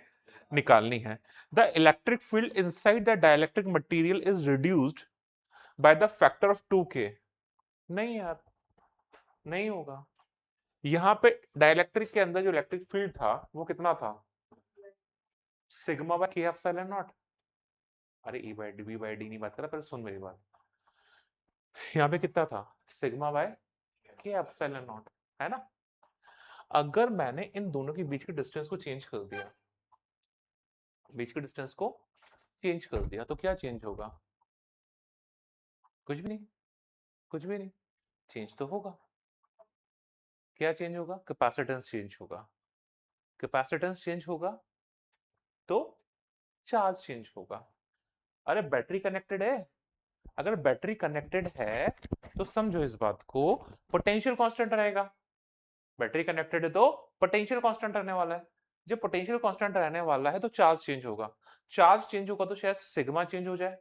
निकालनी है the electric field inside the dielectric material is reduced by the factor of 2k नहीं यार नहीं होगा यहां पे डाइलेक्ट्रिक के अंदर जो इलेक्ट्रिक फील्ड था वो कितना था sigma by K epsilon not अरे E by D B by D नहीं बात कर रहा पहले सुन मेरी बात यहाँ पे कितना था sigma by K epsilon not है ना अगर मैंने इन दोनों के बीच के डिस्टेंस को चेंज कर दिया बीच के डिस्टेंस को चेंज कर दिया तो क्या चेंज होगा कुछ भी नहीं कुछ भी नहीं चेंज तो होगा क्या चेंज होगा कैपेसिटेंस चेंज होगा कैपेसिटेंस चेंज होगा तो चार्ज चेंज होगा अरे बैटरी कनेक्टेड है अगर बैटरी कनेक्टेड है तो समझो इस बात को पोटेंशियल कांस्टेंट रहेगा बैटरी कनेक्टेड है तो पोटेंशियल कांस्टेंट रहने वाला है जब पोटेंशियल कांस्टेंट रहने वाला है तो चार्ज चेंज होगा चार्ज चेंज होगा तो शायद सिग्मा चेंज हो जाए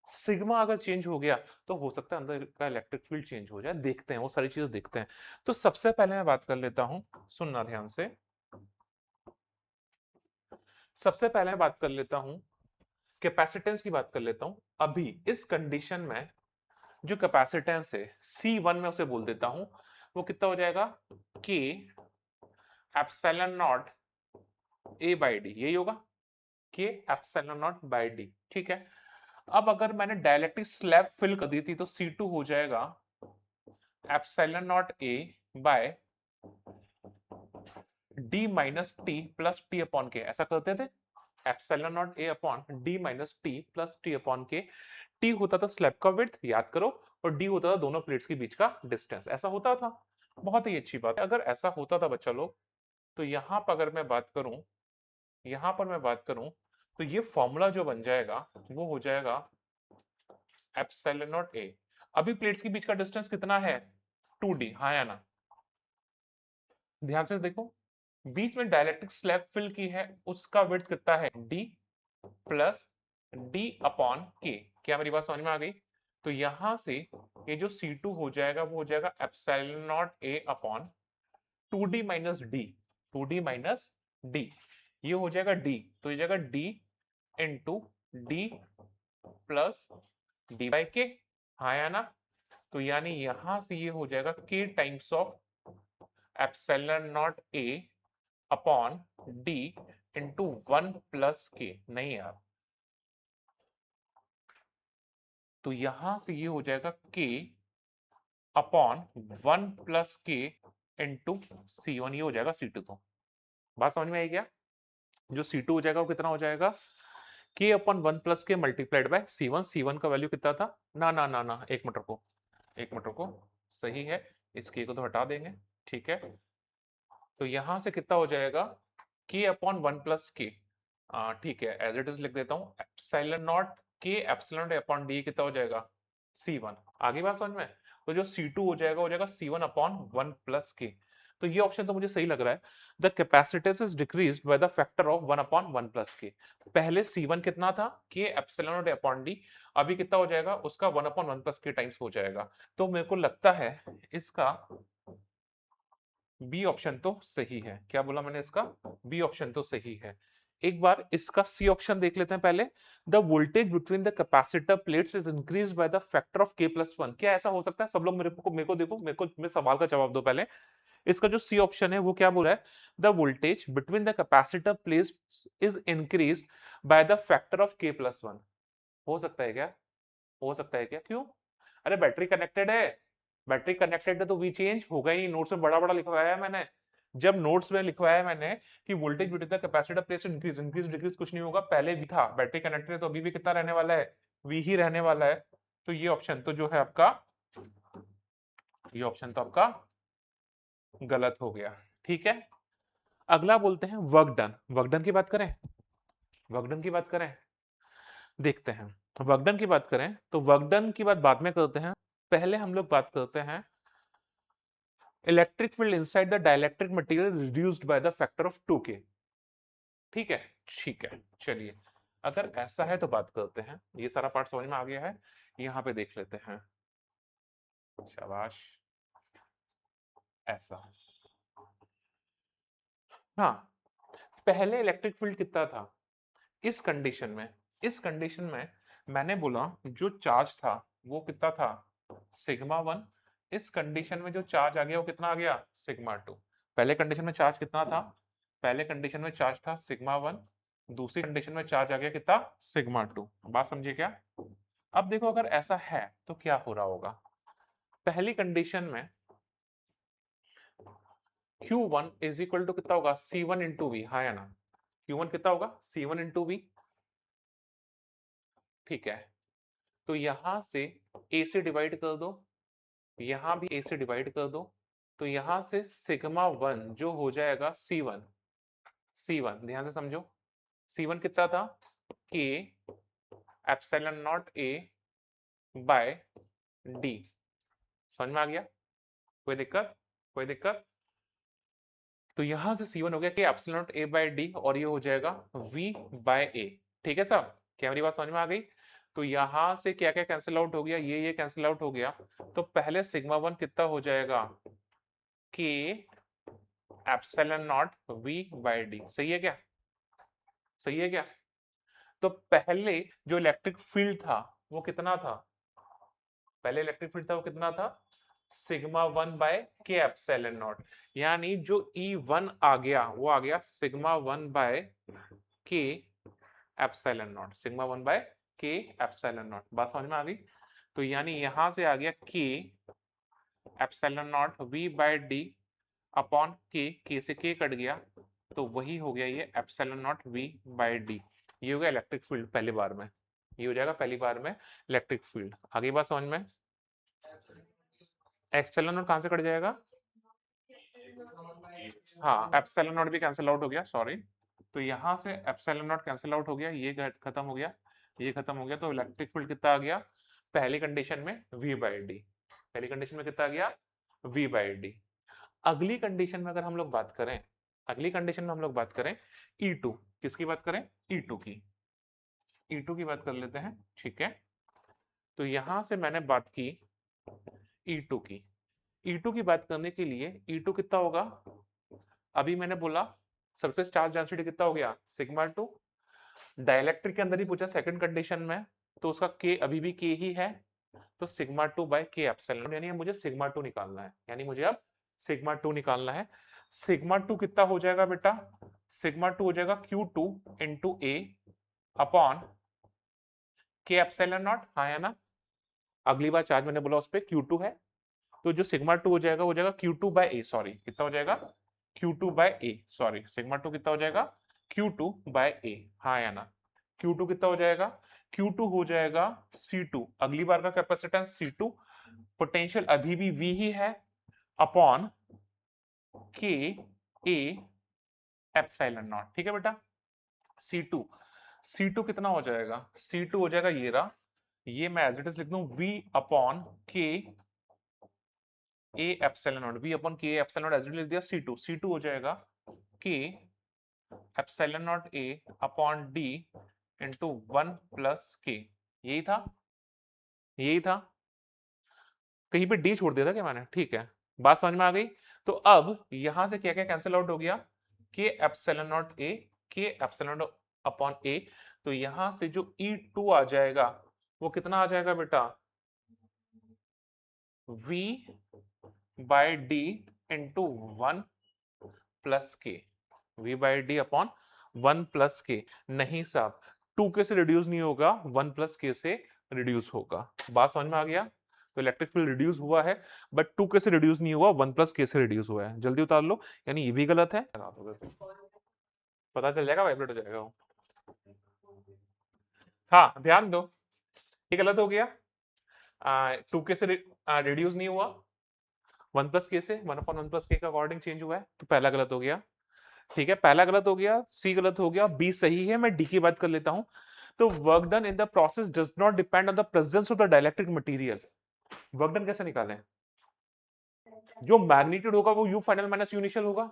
सिग्मा अगर चेंज हो गया तो हो सकता है अंदर का इलेक्ट्रिक फील्ड चेंज हो जाए देखते हैं वो सारी चीजें देखते हैं तो सबसे पहले मैं बात कर लेता हूं सुनना ध्यान से सबसे पहले मैं बात कर लेता हूं कैपेसिटेंस की बात कर लेता हूं अभी इस कंडीशन में जो कैपेसिटेंस है C1 में उसे बोल देता हूं वो कितना हो जाएगा K epsilon not A by D यही होगा K epsilon not by D ठीक है अब अगर मैंने डाइलेक्ट्रिक स्लैब फिल कर दी थी तो C2 हो जाएगा epsilon not A by D minus T plus T upon K ऐसा करते थे epsilon not A upon D minus T plus T upon K T होता था स्लैब का विड्थ याद करो और डी होता था दोनों प्लेट्स के बीच का डिस्टेंस ऐसा होता था बहुत ही अच्छी बात है अगर ऐसा होता था बच्चा लोग तो यहां पर अगर मैं बात करूं यहां पर मैं बात करूं तो ये फॉर्मूला जो बन जाएगा वो हो जाएगा एप्सिलॉन नॉट ए अभी प्लेट्स के बीच का डिस्टेंस कितना है 2d हाँ या ना ध्यान से देखो बीच में डाइलेक्ट्रिक स्लैब फिल की है उसका विड्थ कितना है d प्लस d अपॉन के क्या मेरी बात समझ में आ गई तो यहां से ये जो C2 हो जाएगा वो हो जाएगा epsilon not a upon 2d minus D 2d minus D ये हो जाएगा d तो ये जाएगा d into D plus D by के हाँ या ना? तो यानी यहां से ये हो जाएगा k times of epsilon not a upon d into 1 plus k। नहीं यार, तो यहां से ये हो जाएगा k upon 1 plus k into C1, ये हो जाएगा C2। तो बात समझ में आई क्या? जो C2 हो जाएगा वो कितना हो जाएगा, k अपॉन 1 प्लस के मल्टीप्लाइड बाय C1। C1 का वैल्यू कितना था, ना ना ना ना, एक मिनट को, एक मिनट को, सही है, इस k को तो हटा देंगे, ठीक है। तो यहां से कितना हो जाएगा, k अपॉन 1 प्लस के, ठीक है, एज इट इज लिख देता हूँ, epsilon not k epsilon not upon d कितना हो जाएगा, C1। आगे बात समझ में? तो जो C2 हो जाएगा C1 अपॉन 1 प्लस के। तो ये ऑप्शन तो मुझे सही लग रहा है। The capacitance is decreased by the factor of 1 upon 1 plus के। पहले C1 कितना था, k epsilon not upon d, अभी कितना हो जाएगा उसका 1 अपॉन 1 प्लस के टाइम्स हो जाएगा। तो मेरे को लगता है इसका बी ऑप्शन तो सही है। क्या बोला मैंने, इसका बी ऑप्शन तो सही है। एक बार इसका सी ऑप्शन देख लेते हैं पहले। The voltage between the capacitor plates is increase by the factor of k plus 1। क्या ऐसा हो सकता है? सब लोग मेरे को देखो, मेरे सवाल का जवाब दो पहले। इसका जो सी ऑप्शन है वो क्या बोल रहा है, the voltage between the capacitor plates is increase by the factor of k plus 1। हो सकता है क्या? हो सकता है क्या? क्यों? अरे बैटरी कनेक्टेड है, बैटरी कनेक्टेड है तो वी चेंज होगा ही नहीं। नोट्स में बड़ा बड़ा लिखवाया है मैंने, जब नोट्स में लिखवाया है मैंने कि voltage between the capacitor place increase increase decrease कुछ नहीं होगा, पहले भी था। बैटरी कनेक्टेड है तो अभी भी कितना रहने वाला है, वी ही रहने वाला है। तो ये ऑप्शन तो जो है आपका, ये ऑप्शन तो आपका गलत हो गया, ठीक है। अगला बोलते हैं वर्क डन। वर्क डन की बात करें, वर्क डन की बात करें, देखते हैं। वर्क डन की बात करें तो वर्क डन की बात बाद में करते हैं। पहले हम लोग बात करते हैं electric field inside the dielectric material reduced by the factor of 2k। ठीक है, ठीक है, चलिए, अगर ऐसा है तो बात करते हैं। ये सारा पार्ट समझ में आ गया है, यहाँ पे देख लेते हैं। शाबाश, ऐसा, हाँ, पहले इलेक्ट्रिक फील्ड कितना था इस कंडीशन में, इस कंडीशन में मैंने बोला जो चार्ज था वो कितना था, सिग्मा 1। इस कंडीशन में जो चार्ज आ गया वो कितना आ गया, सिग्मा 2। पहले कंडीशन में चार्ज कितना था, पहले कंडीशन में चार्ज था सिग्मा 1, दूसरी कंडीशन में चार्ज आ गया कितना, सिग्मा 2। बात समझिए क्या? अब देखो अगर ऐसा है तो क्या हो रहा होगा। पहली कंडीशन में Q1 इज इक्वल टू कितना होगा, C1 इंटू वी, हाँ या ना? Q1 कितना होगा, C1 इंटू वी, ठीक है। तो यहां से A से डिवाइड कर दो, यहां भी A से डिवाइड कर दो, तो यहां से सिग्मा 1 जो हो जाएगा C1, C1 ध्यान से समझो, C1 कितना था, K epsilon not A by D। समझ में आ गया? कोई दिक्कत, कोई दिक्कत? तो यहां से C1 हो गया K epsilon not A by D, और ये हो जाएगा V बाय A। ठीक है साहब, क्या मेरी बात समझ में आ गई? तो यहां से क्या क्या कैंसिल आउट हो गया, ये कैंसिल आउट हो गया। तो पहले सिग्मा 1 कितना हो जाएगा, K epsilon not V by D। सही है क्या? सही है क्या? तो पहले जो इलेक्ट्रिक फील्ड था वो कितना था, पहले इलेक्ट्रिक फील्ड था वो कितना था, sigma 1 bye K epsilon not. यानी जो E1 आ गया वो आ गया sigma 1 bye K epsilon not, sigma 1 bye K epsilon not. बात समझ में आ गई? तो यानी यहां से आ गया K epsilon not V by D upon K से के कट गया, तो वही हो गया ये epsilon not V by D। ये हो गया इलेक्ट्रिक फील्ड पहली बार में, ये हो जाएगा पहली बार में इलेक्ट्रिक फील्ड। आगे बात समझ में? एप्सिलॉन नॉट कहां से कट जाएगा, हाँ, एप्सिलॉन नॉट भी कैंसिल आउट हो गया, सॉरी। तो यहां से एप्सिलॉन नॉट कैंसिल आउट हो गया, ये खत्म हो गया, ये खत्म हो गया। तो इलेक्ट्रिक फील्ड कितना आ गया पहली कंडीशन में, V बाई डी। पहली कंडीशन में कितना आ गया, V बाई डी। अगली कंडीशन में अगर हम लोग बात करें, अगली कंडीशन में हम लोग बात करें E2, किसकी बात करें, E2 की, E2 की बात कर लेते हैं, ठीक है। तो यहां से मैंने बात की E2 की, E2 की बात करने के लिए E2 कितना होगा, अभी मैंने बोला सरफेस चार्ज डेंसिटी कितना हो गया, सिग्मा 2। डाइलेक्ट्रिक के अंदर ही पूछा सेकंड कंडीशन में, तो उसका के अभी भी के ही है, तो सिग्मा 2 बाय के एप्सिलॉन, यानी मुझे सिग्मा 2 निकालना है, यानी मुझे अब सिग्मा 2 निकालना है। सिग्मा 2 कितना हो जाएगा बेटा? सिग्मा 2 हो जाएगा Q2 into A upon K epsilon not, हाँ है ना? अगली बार चार्ज मैंने बोला उस पर Q2 है, तो जो सिग्मा 2 हो जाएगा Q2 बाय ए, सॉरी कितना हो जाएगा? Q2 बाय ए, सॉरी सिग्मा 2 कितना हो जाएगा? Q2 बाय ए, हाँ या ना? Q2 कितना हो जाएगा? Q2 हो जाएगा C2, अगली बार का कैपेसिटेंस C2, पोटेंशियल अभी भी V ही है, upon K A epsilon not. ठीक है बेटा? C2 कितना हो जाएगा? C2 हो जाएगा ये रहा, ये मैं एज इट इज लिख दूं V upon K A epsilon not, V upon K epsilon naught as it is लिख दिया। C2 हो जाएगा K epsilon not A upon D into 1 plus K, यही था, यही था, कहीं पे डी छोड़ दिया था क्या मैंने? ठीक है, बात समझ में आ गई। तो अब यहां से क्या क्या कैंसिल आउट हो गया? के एप्सिलॉन नॉट ए, के एप्सिलॉन नॉट अपॉन ए, तो यहां से जो E2 आ जाएगा वो कितना आ जाएगा बेटा? V by D into 1 plus K, V by D upon 1 plus K. नहीं साहब, 2 के से रिड्यूस नहीं होगा, 1 प्लस के से रिड्यूस होगा। बात समझ में आ गया? तो इलेक्ट्रिक फील्ड रिड्यूस हुआ है, बट 2 के से रिड्यूस नहीं हुआ, 1 प्लस के से रिड्यूस हुआ है। जल्दी उतार लो, यानी ये भी गलत है, पता चल जाएगा, वाइब्रेट हो जाएगा वो। हाँ ध्यान दो, ये गलत हो गया, 2 के से रिड्यूस नहीं हुआ, 1 प्लस के से, 1 अपॉन 1 प्लस के का अकॉर्डिंग चेंज हुआ है, तो पहला गलत हो गया। ठीक है, पहला गलत हो गया, सी गलत हो गया, बी सही है। मैं डी की बात कर लेता हूं। तो work done in the process does not depend on the presence of the dielectric material. Work done कैसे निकालें? जो मैग्नीट्यूड होगा वो you final minus you initial होगा,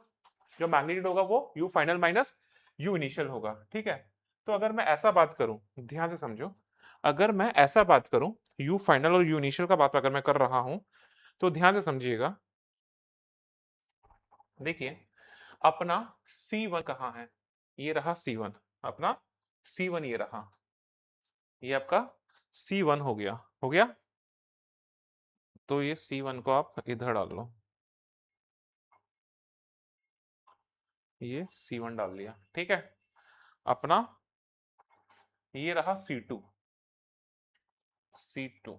जो मैग्नीट्यूड होगा वो you final minus you initial होगा। ठीक है, तो अगर मैं ऐसा बात करूं, ध्यान से समझो, अगर मैं ऐसा बात करूं, यू फाइनल और यू इनिशियल का बात अगर मैं कर रहा हूं, तो ध्यान से समझिएगा। देखिए अपना C1 कहाँ है? ये रहा C1, अपना C1 ये रहा, ये आपका C1 हो गया, हो गया। तो ये C1 को आप इधर डाल लो, ये C1 डाल लिया। ठीक है, अपना ये रहा C2, C2,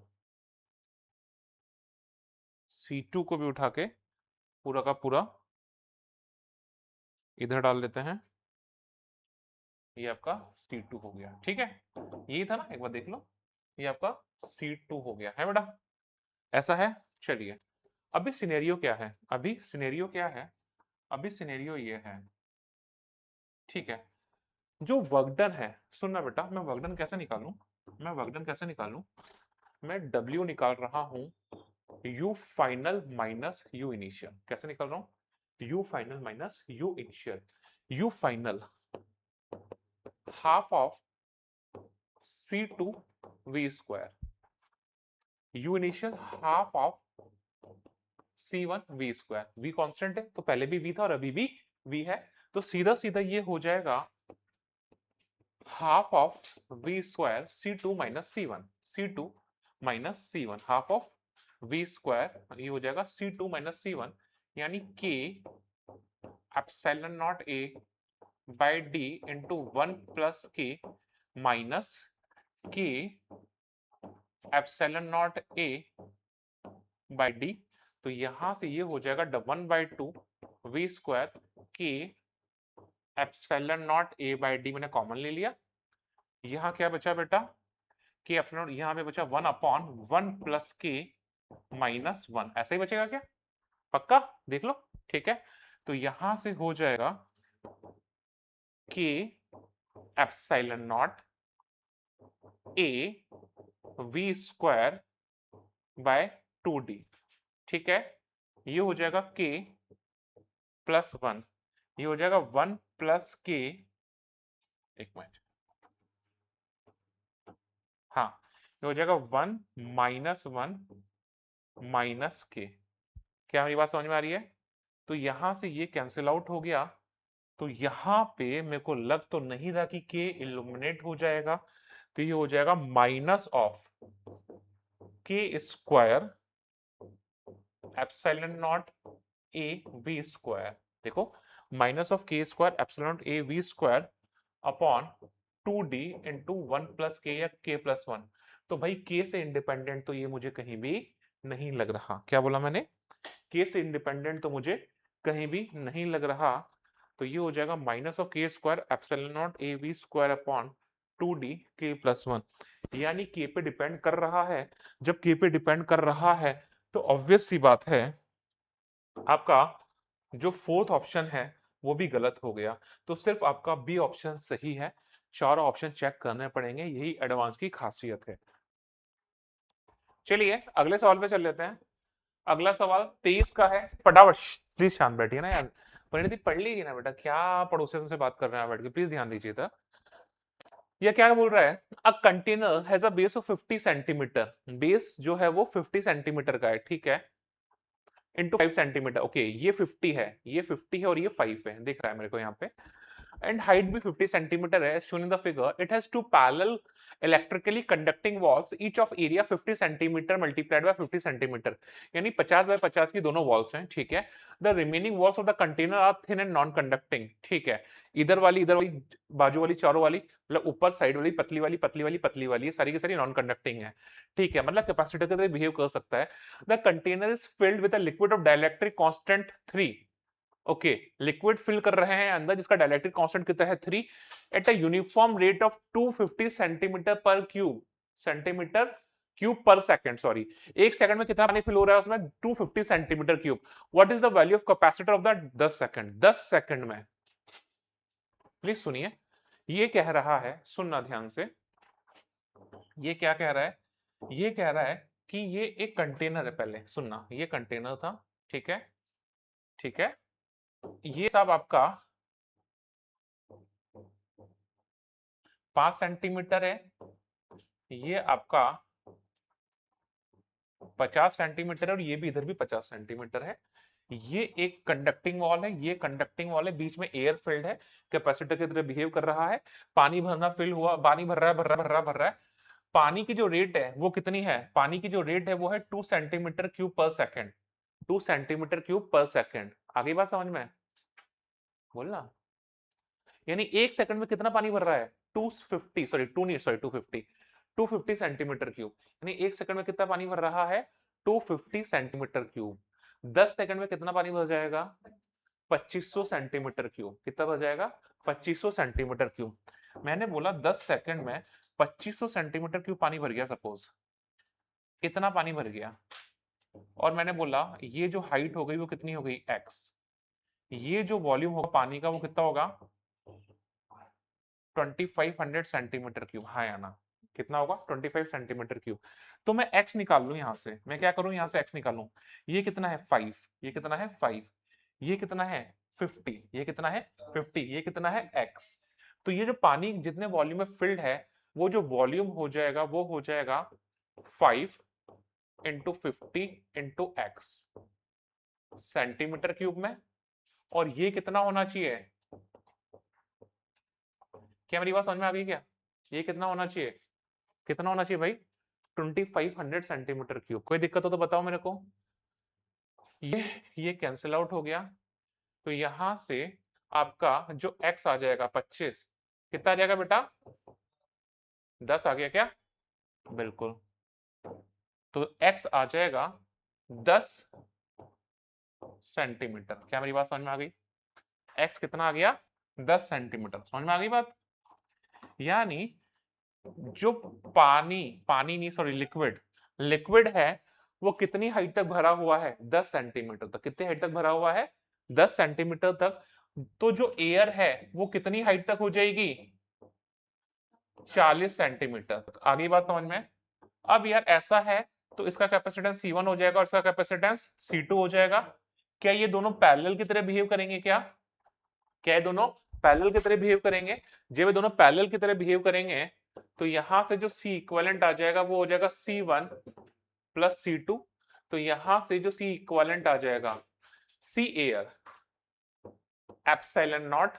C2 को भी उठा के पूरा का पूरा इधर डाल लेते हैं, ये आपका C2 हो गया। ठीक है, यही था ना, एक बार देख लो, ये आपका C2 हो गया है बेटा, ऐसा है। चलिए अभी सिनेरियो क्या है? अभी सिनेरियो क्या है? अभी सिनेरियो ये है, ठीक है, जो वर्कडन है, सुनना बेटा, मैं वर्कडन कैसे निकालूं? मैं वर्कडन कैसे निकालूं? मैं W निकाल रहा हूं U final minus U initial. कैसे निकाल रहा हूं? U final minus U initial. U final half of C2 V square, U initial half of C1 V square. V constant है, तो पहले भी V था और अभी भी V है, तो सीधा सीधा ये हो जाएगा half of V square C2 minus C1, C2 minus C1, half of V square, ये हो जाएगा C2 माइनस C1, यानी K epsilon not A by D into 1 plus K minus K epsilon not A by D। तो यहां से ये हो जाएगा 1/2 V square K epsilon not A by D, मैंने कॉमन ले लिया। यहाँ क्या बचा बेटा? के एप्सिलॉन, यहाँ पे बचा 1 अपॉन 1 प्लस के माइनस 1, ऐसा ही बचेगा क्या? पक्का देख लो। ठीक है, तो यहां से हो जाएगा K epsilon not A V square by 2D। ठीक है, ये हो जाएगा के प्लस 1, ये हो जाएगा 1 प्लस के, एक मिनट, हाँ, ये हो जाएगा 1 माइनस 1 माइनस के। क्या मेरी बात समझ में आ रही है? तो यहां से ये कैंसिल आउट हो गया, तो यहां पे मेरे को लग तो नहीं रहा कि के इल्यूमिनेट हो जाएगा, तो ये हो जाएगा माइनस ऑफ के square epsilon not A V square. देखो माइनस ऑफ के square epsilon not A V square upon 2d into 1 plus के या k प्लस 1। तो भाई k से इंडिपेंडेंट तो ये मुझे कहीं भी नहीं लग रहा। क्या बोला मैंने? k से इंडिपेंडेंट तो मुझे कहीं भी नहीं लग रहा। तो ये हो जाएगा माइनस ऑफ के square epsilon not A V square upon 2d k plus 1, यानी k पे डिपेंड कर रहा है। जब k पे डिपेंड कर रहा है तो ऑब्वियस सी बात है आपका जो फोर्थ ऑप्शन है वो भी गलत हो गया। तो सिर्फ आपका बी ऑप्शन सही है। चारों ऑप्शन चेक करने पड़ेंगे, यही एडवांस की खासियत है। चलिए अगले सवाल पे चल लेते हैं। अगला सवाल 23 का है। फटाफट प्लीज शांत बैठिए ना यार। परिणति पढ़ लीजिए ना बेटा, क्या पड़ोसियों से बात कर रहे हैं बैठ के, प्लीज ध्यान दीजिए। था ये क्या बोल रहा है? A container has a base of 50 centimetre. Base जो है वो 50 सेंटीमीटर का है, ठीक है, इंटू 5 सेंटीमीटर। ओके ये 50 है, ये 50 है और ये 5 है, दिख रहा है मेरे को यहाँ पे। एंड हाइट भी 50 सेंटीमीटर है, shown in the figure it has two parallel electrically conducting walls each of area 50 centimetre multiplied by 50 centimetre, यानी 50 बाय 50 की दोनों वॉल्स हैं, ठीक है। The remaining walls of the container are thin and non conducting, ठीक है। इधर वाली बाजू वाली चारों वाली, मतलब ऊपर साइड वाली पतली वाली पतली वाली पतली वाली, ये सारी की सारी नॉन कंडक्टिंग है, ठीक है, मतलब कैपेसिटर की तरह बिहेव कर सकता है। The container is filled with a liquid of dielectric constant 3। Okay liquid fill कर रहे हैं अंदर जिसका डाइलेक्ट्रिक कांस्टेंट कितना है 3, at a uniform rate of 250 centimetre पर क्यूब, सेंटीमीटर क्यूब पर सेकंड, सॉरी, एक सेकंड में कितना पानी फिल हो रहा है उसमें? 250 centimetre cube. What is the value of capacitor of the 10 second? 10 second में, प्लीज सुनिए, ये कह रहा है, सुनना ध्यान से, ये क्या कह रहा है? ये कह रहा है कि ये एक कंटेनर है, पहले सुनना, ये कंटेनर था, ठीक है, ठीक है, ये सब आपका 5 सेंटीमीटर है, ये आपका 50 सेंटीमीटर है और ये भी इधर भी 50 सेंटीमीटर है। ये एक कंडक्टिंग वॉल है, ये कंडक्टिंग वॉल है, बीच में एयर फील्ड है, कैपेसिटर की तरह बिहेव कर रहा है। पानी भरना फिल हुआ, पानी भर रहा है, भर रहा है, भर रहा है, भर रहा है। पानी की जो रेट है वो कितनी है? पानी की जो रेट है वो है 2 सेंटीमीटर क्यूब पर सेकंड, 2 सेंटीमीटर क्यूब पर सेकंड। आगे बात समझ में? बोलना, यानी एक सेकंड में कितना पानी भर रहा है? 250, सॉरी 2 नहीं, सॉरी 250, 250 सेंटीमीटर क्यूब, यानी एक सेकंड में कितना पानी भर रहा है? 250 सेंटीमीटर क्यूब। 10 सेकंड में कितना पानी भर जाएगा? 2500 सेंटीमीटर क्यूब। कितना भर जाएगा? 2500 सेंटीमीटर क्यूब। मैंने बोला 10 सेकंड में 2500 सेंटीमीटर क्यूब पानी भर गया, सपोज इतना पानी भर गया, और मैंने बोला ये जो हाइट हो गई वो कितनी हो गई? x। ये जो वॉल्यूम होगा पानी का वो कितना होगा? 2500 सेंटीमीटर क्यूब, हाँ या ना? कितना होगा? 25 सेंटीमीटर क्यूब। तो मैं x निकाल लूं, यहां से मैं क्या करूं, यहां से x निकालूं। ये कितना है? 5। ये कितना है? 5। ये कितना है? 50। ये कितना है? 50। ये कितना है? x। तो ये जो पानी जितने वॉल्यूम में फिल्ड है वो जो वॉल्यूम हो जाएगा वो हो जाएगा 5 into 50 into x centimetre cube में। और ये कितना होना चाहिए? क्या मेरी बात समझ में आ गई क्या? ये कितना होना चाहिए? कितना होना चाहिए भाई? 2500 सेंटीमीटर क्यूब। कोई दिक्कत हो तो बताओ मेरे को। ये कैंसिल आउट हो गया, तो यहां से आपका जो x आ जाएगा 25, कितना आ जाएगा बेटा? 10 आ गया क्या? बिल्कुल। तो x आ जाएगा 10 सेंटीमीटर। क्या मेरी बात समझ में आ गई? x कितना आ गया? 10 सेंटीमीटर। समझ में आ गई बात? यानी जो पानी, पानी नहीं सॉरी लिक्विड, लिक्विड है वो कितनी हाइट तक भरा हुआ है? 10 सेंटीमीटर तक। कितनी हाइट तक भरा हुआ है? 10 सेंटीमीटर तक। तो जो एयर है वो कितनी हाइट तक हो जाएगी? 40 सेंटीमीटर तक। आगे बात समझ में? अब यार ऐसा है तो इसका कैपेसिटेंस C1 हो जाएगा और इसका कैपेसिटेंस C2 हो जाएगा। क्या ये दोनों पैरेलल की तरह बिहेव करेंगे? क्या क्या ये दोनों पैरेलल की तरह बिहेव करेंगे? जब ये दोनों पैरेलल की तरह बिहेव करेंगे तो यहां से जो C इक्विवेलेंट आ जाएगा वो हो जाएगा C1 प्लस C2। तो यहां से जो C इक्विवेलेंट आ जाएगा C air epsilon not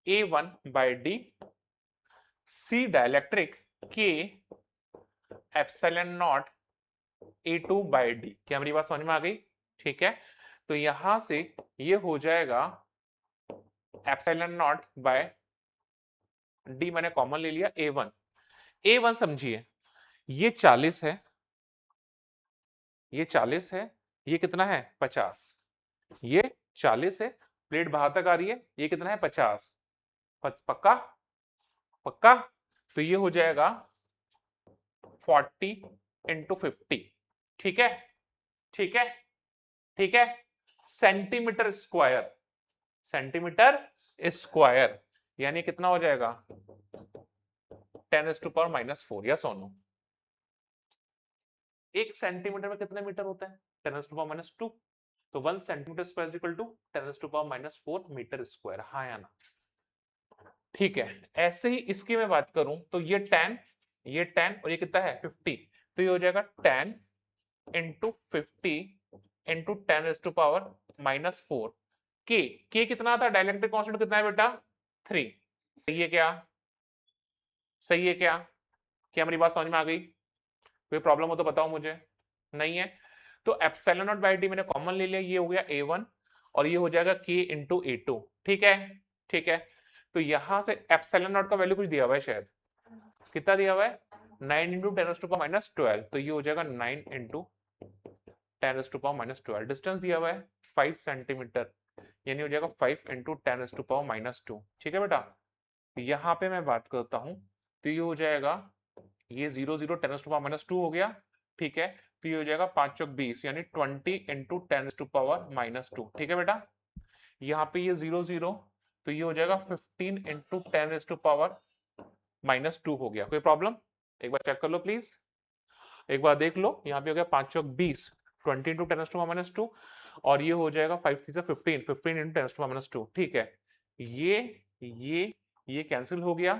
A1 by D, C dielectric K epsilon not A2 by D. क्या मेरी बात समझ में आ गई? ठीक है, तो यहां से ये हो जाएगा एप्सिलॉन नॉट बाय डी, मैंने कॉमन ले लिया A1। A1 समझिए, ये 40 है, ये 40 है, ये कितना है 50, ये 40 है, प्लेट बाहर तक आ रही है, ये कितना है 50, पक्का पक्का। तो ये हो जाएगा 40 इंटू 50। ठीक है, ठीक है, ठीक है, सेंटीमीटर स्क्वायर, सेंटीमीटर स्क्वायर, यानी कितना हो जाएगा 10⁻⁻⁴। या सोनू, एक सेंटीमीटर में कितने मीटर होता है 10⁻⁻², तो 1 centimetre square equal to 10⁻⁴ metre square. हाँ या ना? ठीक है, ऐसे ही इसकी मैं बात करूं तो ये 10, ये 10 और ये कितना है 50, तो ये हो जाएगा 10 इंटू 50 इंटू 10⁻⁻⁴। के कितना था, डाइलेक्ट्रिक कांस्टेंट कितना है बेटा 3। सही है क्या? सही है क्या? क्या मेरी बात समझ में आ गई? कोई प्रॉब्लम हो तो बताओ मुझे। नहीं है तो एप्सिलॉन नॉट बाई डी मैंने कॉमन ले लिया, ये हो गया A1 और ये हो जाएगा K इंटू A2। ठीक है, ठीक है, तो यहां से एप्सिलॉन नॉट का वैल्यू कुछ दिया हुआ है शायद, कितना दिया हुआ है 9 इंटू 10⁻⁻12, तो ये हो जाएगा 9 इंटू 10⁻⁻12। डिस्टेंस दिया हुआ है 5 सेंटीमीटर, यानी हो जाएगा 5 इंटू 10⁻²। ठीक है बेटा, यहाँ पे मैं बात करता हूँ तो ये हो जाएगा, ये 0 0 10⁻⁻2 हो गया। ठीक है, तो ये हो जाएगा 5 चौक 20, यानी 20 इंटू 10⁻⁻2। ठीक है बेटा, यहाँ पे ये 0 0, तो ये हो जाएगा 15 इंटू 10⁻⁻2 हो गया। कोई प्रॉब्लम? एक बार चेक कर लो प्लीज, एक बार देख लो, यहाँ पे हो गया 5 चौक 20, 20 इंटू 10⁻⁻2 और ये हो जाएगा 5 3 15, 15 इंटू 10⁻⁻2। ठीक है, ये कैंसिल हो गया,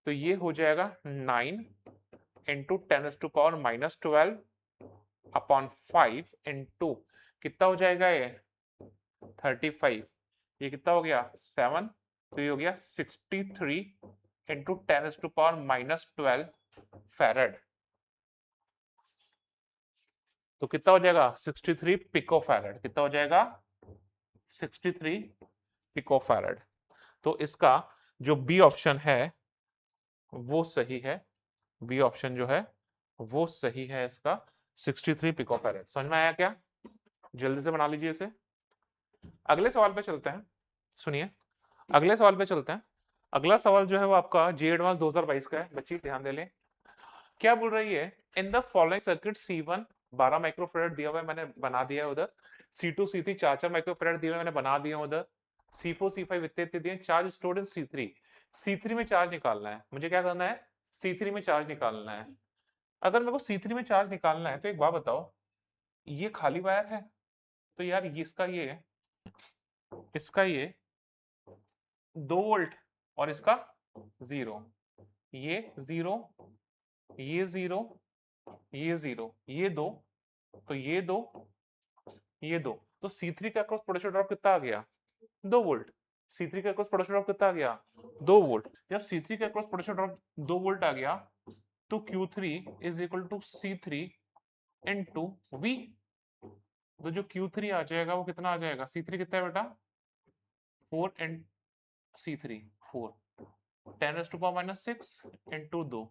तो ये हो जाएगा 9 इंटू 10⁻⁻12 अपॉन 5 इंटू कितना हो जाएगा ये 35, ये कितना हो गया 7, तो ये हो गया 63 इंटू 10⁻⁻12 फैरेड। तो कितना हो जाएगा 63 पिको फैरेड। कितना हो जाएगा 63 पिको फैरेड। तो इसका जो बी ऑप्शन है वो सही है, बी ऑप्शन जो है वो सही है इसका 63 पिको फैरेड। समझ में आया क्या? जल्दी से बना लीजिए इसे। अगले सवाल पे चलते हैं, सुनिए अगले सवाल पे चलते हैं। अगला सवाल जो है वो आपका जी एडवांस 2022 का है, बच्ची ध्यान दे लें। क्या बोल रही है, in the following circuit C1 12 microfarad दिया हुआ है, मैंने बना दिया है उधर। C2 C3 4 माइक्रोफैराड दिए हुए मैंने बना दिया उधर। C4 C5 इतने दिए, charge stored in C3। C3 में चार्ज निकालना है, मुझे क्या करना है C3 में चार्ज निकालना है। अगर मेरे को C3 में चार्ज निकालना है तो एक बात बताओ, ये खाली वायर है तो यार इसका ये 2 वोल्ट और इसका 0, ये 0, ये 0, ये 0, ये 2, तो ये 2, ये 2, तो C3 का अक्रॉस पोटेंशियल ड्रॉप कितना आ गया 2 वोल्ट। C3 का अक्रॉस पोटेंशियल ड्रॉप कितना आ गया 2 वोल्ट। जब C3 का अक्रॉस पोटेंशियल ड्रॉप 2 वोल्ट आ गया तो Q3 is equal to C3 into V। तो जो Q3 आ जाएगा वो कितना आ जाएगा, C3 कितना है बेटा 4 एंड C3 4, 10⁻⁻6 इंटू 2,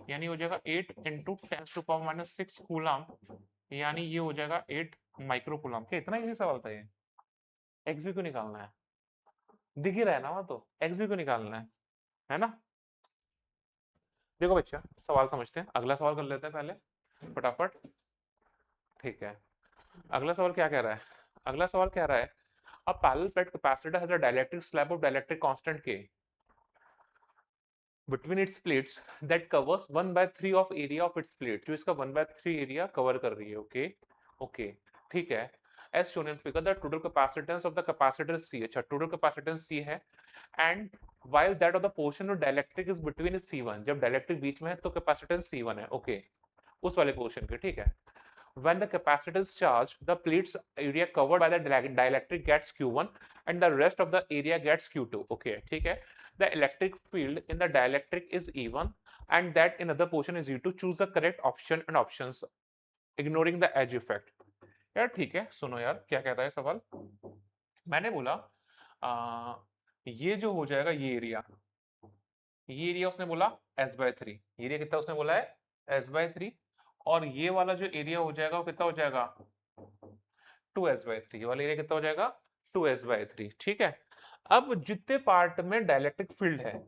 यानी हो जाएगा 8 इंटू 10⁻⁻6 कूलम, यानी ये हो जाएगा 8 माइक्रो कूलम। क्या इतना इजी सवाल था ये? एक्स भी को निकालना है, दिख ही रहा है ना वहां, तो एक्स भी को निकालना है ना? देखो बच्चा सवाल समझते हैं, अगला सवाल कर लेते हैं पहले फटाफट। ठीक है, अगला सवाल क्या कह रहा है? अगला सवाल कह रहा है a parallel plate capacitor has a dielectric slab of dielectric constant K between its plates that covers 1/3 of area of its plate, जो इसका 1/3 एरिया कवर कर रही है। ओके ओके, ठीक है। as shown in figure the total capacitance of the capacitor C, अच्छा total capacitance C है, and while that of the portion of dielectric is between C1, जब dielectric बीच में है तो capacitance C1 है। ओके, उस वाले पोर्शन के, ठीक है। When the capacitor is charged, the plate's area covered by the dielectric gets Q1 and the rest of the area gets Q2. Okay, ठीक है। The electric field in the dielectric is E1. and that in other portion is U2. Choose the correct option and options ignoring the edge effect. यार ठीक है, सुनो यार क्या कहता है सवाल। मैंने बोला ये जो हो जाएगा ये एरिया उसने बोला S/3, एरिया कितना उसने बोला है S/3, और ये वाला जो एरिया हो जाएगा वो कितना हो जाएगा 2S/3, ये वाला एरिया कितना हो जाएगा 2S/3। ठीक है, अब जितने पार्ट में डाइलेक्ट्रिक फील्ड है,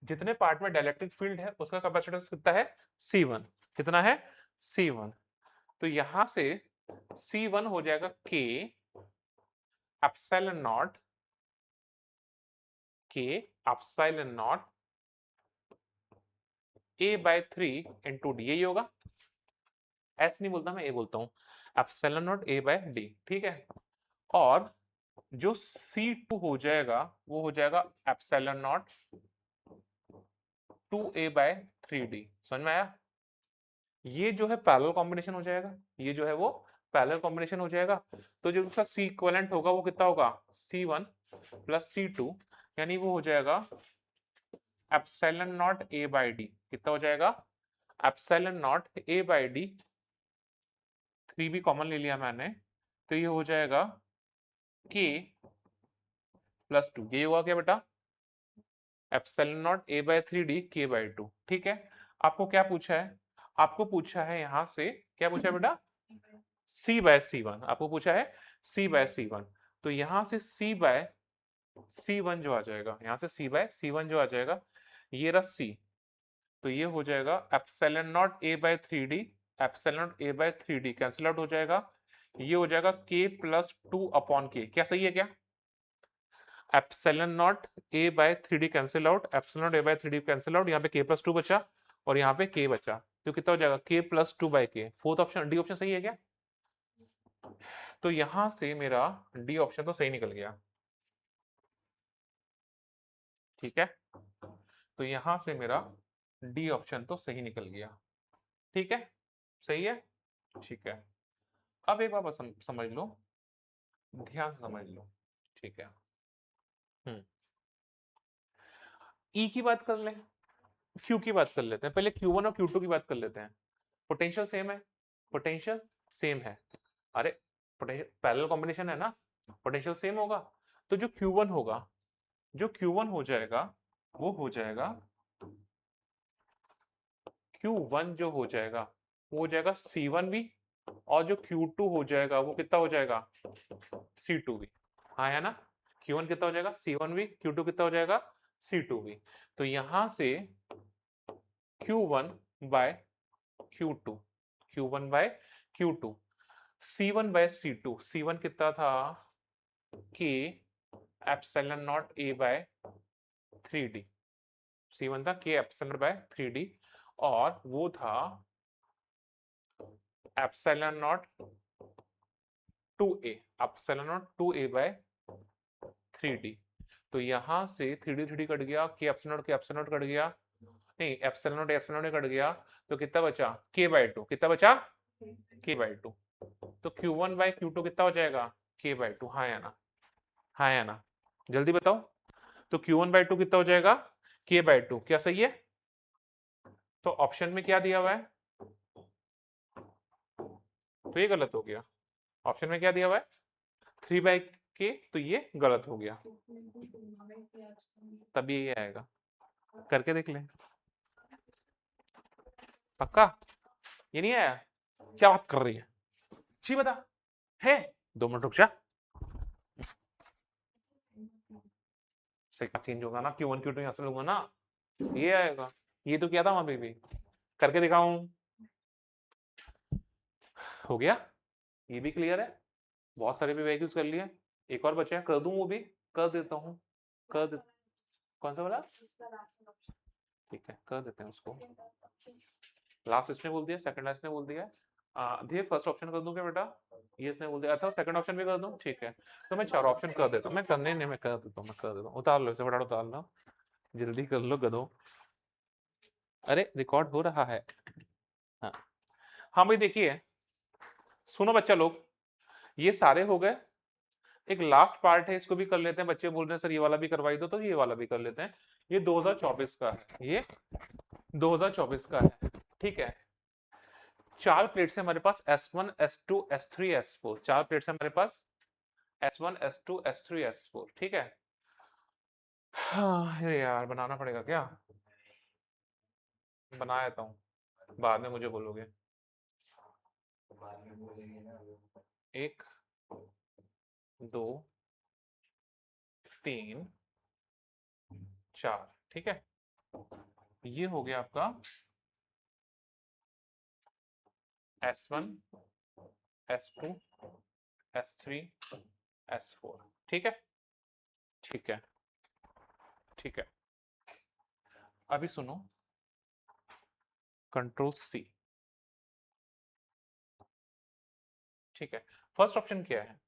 जितने पार्ट में डाइलेक्ट्रिक फील्ड है उसका कैपेसिटेंस कितना है C1, कितना है C1। तो यहां से C1 हो जाएगा K epsilon not, K epsilon not A/3 into D, यही होगा। S नहीं बोलता, मैं A बोलता हूं, एप्सिलॉन नॉट A/d। ठीक है, और जो C2 हो जाएगा वो हो जाएगा एप्सिलॉन नॉट 2A/3d। समझ में आया? ये जो है पैरेलल कॉम्बिनेशन हो जाएगा, ये जो है वो पैरेलल कॉम्बिनेशन हो जाएगा। तो जो उसका C इक्विवेलेंट होगा वो कितना होगा C1 प्लस C2, यानी वो हो जाएगा एप्सिलॉन नॉट A/d। कितना हो जाएगा एप्सिलॉन नॉट A/d, 3 भी कॉमन ले लिया मैंने, तो ये हो जाएगा K प्लस 2, ये हुआ क्या बेटा एप्सिलॉन नॉट A/3d K/2। ठीक है, आपको क्या पूछा है, आपको पूछा है यहां से क्या पूछा है बेटा C/C1, आपको पूछा है C/C1। तो यहां से C/C1 जो आ जाएगा, यहां से C/C1 जो आ जाएगा, ये रहा C, तो ये हो जाएगा epsilon not A/3d, epsilon not A/3d cancel out हो जाएगा, ये हो जाएगा K प्लस 2 अपॉन K। क्या सही है क्या? Epsilon not A/3d cancel out, epsilon not A/3d cancel out, यहाँ पे K प्लस 2 बचा और यहाँ पे K बचा, तो कितना हो जाएगा K plus 2/K। Fourth option D option सही है क्या? तो यहां से मेरा डी ऑप्शन तो सही निकल गया। ठीक है, तो यहां से मेरा डी ऑप्शन तो सही निकल गया। ठीक है, सही है, ठीक है। अब एक बात समझ लो, ध्यान से समझ लो। ठीक है, ई की बात कर ले, क्यू की बात कर लेते हैं, पहले Q1 और Q2 की बात कर लेते हैं। पोटेंशियल सेम है, पोटेंशियल सेम है, अरे पोटेंशियल पैरेलल कॉम्बिनेशन है ना, पोटेंशियल सेम होगा। तो जो Q1 होगा, जो Q1 हो जाएगा वो हो जाएगा Q1 जो हो जाएगा वो हो जाएगा C1V, और जो Q2 हो जाएगा वो कितना हो जाएगा C2V। हाँ है ना, Q1 कितना हो जाएगा C1V, Q2 कितना हो जाएगा C2V। तो यहां से Q1 bye Q2, Q1 bye Q2, C1 bye C2, C1 कितना था K epsilon not A/3d, C1 था K एप्सिलॉन बाय 3d, और वो था epsilon not 2a, epsilon not 2a/3d। तो यहां से 3d कट गया, K एप्सिलॉन नॉट कट गया, नहीं एप्सिलॉन नॉट कट गया, तो कितना बचा K/2, कितना बचा K/2। तो Q1 बाय Q2 कितना हो जाएगा K/2। हाँ या ना, हाँ या ना, जल्दी बताओ। तो Q1/2 कितना हो जाएगा K/2। क्या सही है? तो ऑप्शन में क्या दिया हुआ है, तो ये गलत हो गया। ऑप्शन में क्या दिया हुआ है 3/K, तो ये गलत हो गया, तभी ये आएगा। करके देख ले, पक्का ये नहीं आया? क्या बात कर रही है, अच्छी बता है, 2 मिनट रुक जा, सेकंड चेंज होगा ना, Q1 Q2 यहां से लूंगा ना, ये आएगा। ये तो किया था वहां पे भी, करके दिखाऊं, हो गया, ये भी क्लियर है। बहुत सारे भी वैल्यूज कर लिए, एक और बचे हैं, कर दूं वो भी, कर देता हूं, कर दे, कौन सा वाला? ठीक है, कर देते हैं उसको। लास्ट इसने बोल दिया, सेकंड लास्ट ने बोल दिया, धीरे फर्स्ट ऑप्शन कर दूं क्या बेटा? ये इसने बोल दिया, अच्छा सेकंड ऑप्शन भी कर दूं, ठीक है। तो मैं 4 ऑप्शन कर देता हूं, मैं करने नहीं, मैं कर देता हूं, मैं कर देता हूं। उतार लो इसे, फटाफट उतार लो, जल्दी कर लो गधो। अरे रिकॉर्ड हो रहा है। हाँ हाँ भाई देखिए, सुनो बच्चा लोग, ये सारे हो गए, एक लास्ट पार्ट है, इसको भी कर लेते हैं। बच्चे बोल रहे हैं सर ये वाला भी करवाई दो, तो ये वाला भी कर लेते हैं। ये 2024 का है, ये 2024 का है, ठीक है। 4 प्लेट से हमारे पास S1 S2 S3 S4, 4 plate से हमारे पास S1 S2 S3 S4, ठीक है। हाँ अरे यार बनाना पड़ेगा क्या, बना देता हूँ, बाद में मुझे बोलोगे। एक, दो, तीन, चार, ठीक है। ये हो गया आपका S1 S2 S3 S4, ठीक है, ठीक है, ठीक है। अभी सुनो, कंट्रोल C, ठीक है। फर्स्ट ऑप्शन क्या है,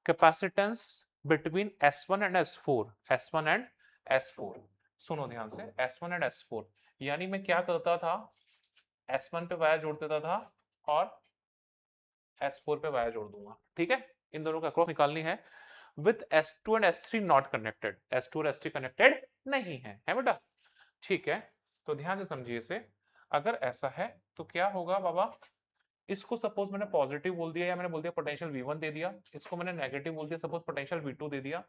capacitance between S1 and S4, S1 and S4। सुनो ध्यान से, S1 एंड S4 यानी मैं क्या करता था, S1 पे वायर जोड़ देता था और S4 पे वायर जोड़ दूंगा, ठीक है। इन दोनों का क्रॉस निकालनी है। With S2 and S3 not connected, S2 और S3 कनेक्टेड नहीं है बेटा, ठीक है। तो ध्यान से समझिए इसे, अगर ऐसा है तो क्या होगा बाबा, इसको सपोज मैंने पॉजिटिव बोल दिया या मैंने बोल दिया पोटेंशियल V1 दे दिया, इसको मैंने नेगेटिव बोल दिया, सपोज पोटेंशियल V2 दे दिया,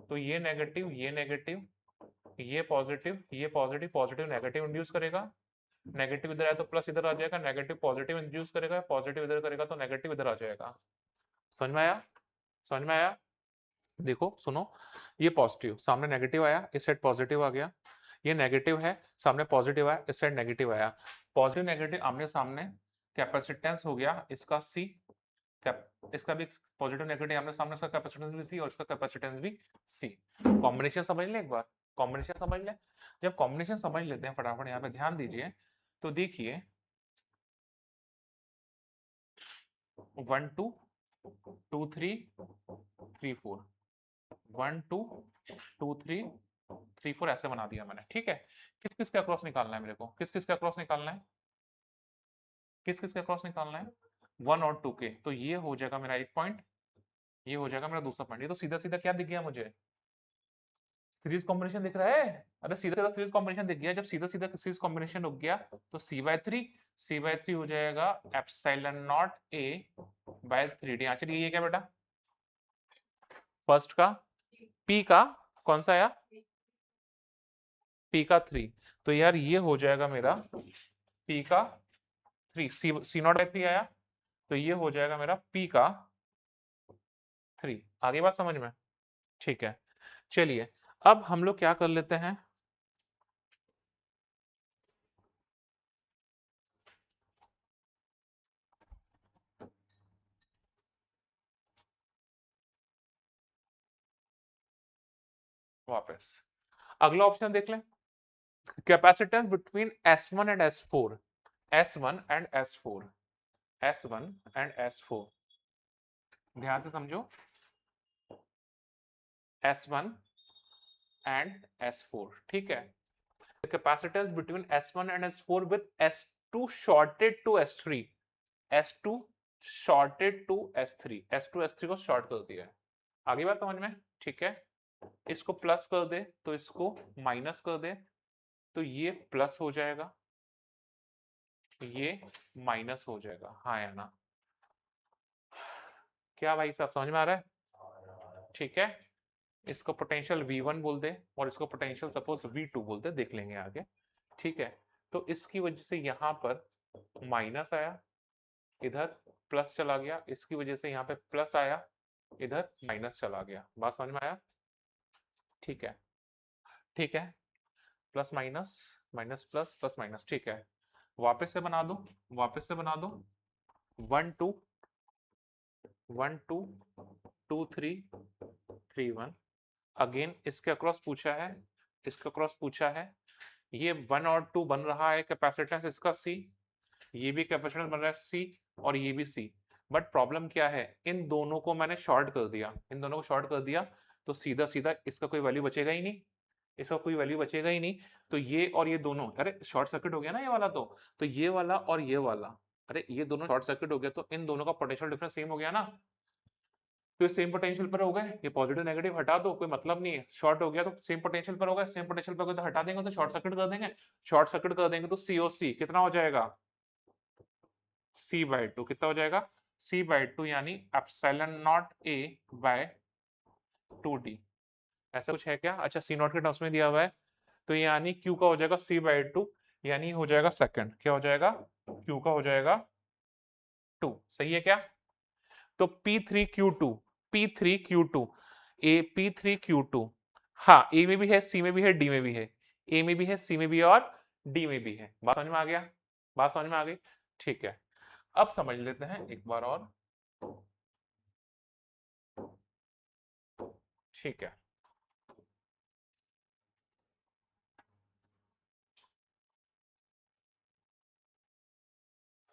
तो ये नेगेटिव ये नेगेटिव ये पॉजिटिव ये पॉजिटिव, पॉजिटिव नेगेटिव इंड्यूस करेगा, नेगेटिव इधर आया तो प्लस इधर आ जाएगा, नेगेटिव पॉजिटिव इंड्यूस करेगा, पॉजिटिव इधर करेगा तो नेगेटिव इधर आ जाएगा। समझ में आया, समझ में आया। देखो सुनो, ये पॉजिटिव सामने नेगेटिव आया, इस साइड पॉजिटिव आ गया, ये नेगेटिव है सामने पॉजिटिव आया, इस साइड नेगेटिव आया, पॉजिटिव नेगेटिव आमने सामने, कैपेसिटेंस हो गया इसका C, इसका भी पॉजिटिव नेगेटिव आमने सामने, इसका कैपेसिटेंस भी C और इसका कैपेसिटेंस भी C। कॉम्बिनेशन समझ लें एक बार, कॉम्बिनेशन समझ लें। जब कॉम्बिनेशन समझ लेते हैं फटाफट, यहाँ पे ध्यान दीजिए, तो देखिए 1 2 2 3 3 4, 1 2 2 3 3 4 ऐसे बना दिया मैंने, ठीक है। किस किस का क्रॉस निकालना है मेरे को, किस किस का क्रॉस निकालना है, किस किस का क्रॉस निकालना है, 1 और 2 के, तो ये हो जाएगा मेरा एक पॉइंट, ये हो जाएगा मेरा दूसरा पॉइंट। ये तो सीधा सीधा क्या दिख गया मुझे, सीरीज कॉम्बिनेशन दिख रहा है। अरे सीधा सीधा सीरीज कॉम्बिनेशन दिख गया, जब सीधा सीधा सीरीज कॉम्बिनेशन हो गया तो C/3 हो जाएगा epsilon not A by 3D। चलिए ये क्या बेटा, फर्स्ट का P का कौन सा आया, P का 3, तो यार ये हो जाएगा मेरा P का 3, C0/3 आया, तो ये हो जाएगा मेरा P का 3। आगे बात समझ में, ठीक है। चलिए अब हम लोग क्या कर लेते हैं, वापस अगला ऑप्शन देख लें, capacitance between S1 and S4, S1 and S4, S1 and S4, ध्यान से समझो, S1 एंड S4, ठीक है। Capacitance between S1 and S4 with S2 shorted to S3, S2 shorted to S3, S2 S3 को शॉर्ट कर दिया है। आगे बात समझ में, ठीक है। इसको प्लस कर दे तो इसको माइनस कर दे, तो ये प्लस हो जाएगा, ये माइनस हो जाएगा, हाँ या ना, क्या भाई साहब समझ में आ रहा है, ठीक है। इसको पोटेंशियल V1 बोल दे और इसको पोटेंशियल सपोज V2 बोल दे, देख लेंगे आगे, ठीक है। तो इसकी वजह से यहाँ पर माइनस आया, इधर प्लस चला गया, इसकी वजह से यहाँ पे प्लस आया, इधर माइनस चला गया। बात समझ में आया, ठीक है, ठीक है। Plus minus, minus plus, plus minus, ठीक है। वापस से बना दो, वापस से बना दो, 1 2 1 2 2 3 3 1, अगेन इसके अक्रॉस पूछा है, इसके अक्रॉस पूछा है, ये 1 और 2 बन रहा है कैपेसिटेंस इसका C, ये भी कैपेसिटेंस बन रहा है C और ये भी C। बट प्रॉब्लम क्या है, इन दोनों को मैंने शॉर्ट कर दिया, इन दोनों को शॉर्ट कर दिया, तो सीधा सीधा इसका कोई वैल्यू बचेगा ही नहीं, इसका कोई वैल्यू बचेगा ही नहीं। तो ये और ये दोनों, अरे शॉर्ट सर्किट हो गया ना ये वाला, तो ये वाला और ये वाला, अरे ये दोनों शॉर्ट सर्किट हो गया, तो इन दोनों का पोटेंशियल डिफरेंस सेम हो गया ना। तो ये सेम पोटेंशियल पर हो गए, ये पॉजिटिव नेगेटिव हटा दो, कोई मतलब नहीं है, शॉर्ट हो गया तो सेम पोटेंशियल पर हो गए, सेम पोटेंशियल पर हो गए तो हटा देंगे, तो शॉर्ट सर्किट कर देंगे, शॉर्ट सर्किट कर देंगे तो सीओसी कितना हो जाएगा, C/2 कितना हो जाएगा, C/2 यानी epsilon not A bye 2D, ऐसा कुछ है क्या? अच्छा C नॉट के टर्म्स में दिया हुआ है, तो यानी Q का हो जाएगा C/2 यानी हो जाएगा सेकंड, क्या हो जाएगा, Q का हो जाएगा 2, सही है क्या? तो P3Q2, P3Q2, P3Q2, हाँ ए में भी है, सी में भी है, डी में भी है, ए में भी है, सी में भी है और डी में भी है। बात समझ में आ गया, बात समझ में आ गई, ठीक है। अब समझ लेते हैं एक बार और, ठीक है।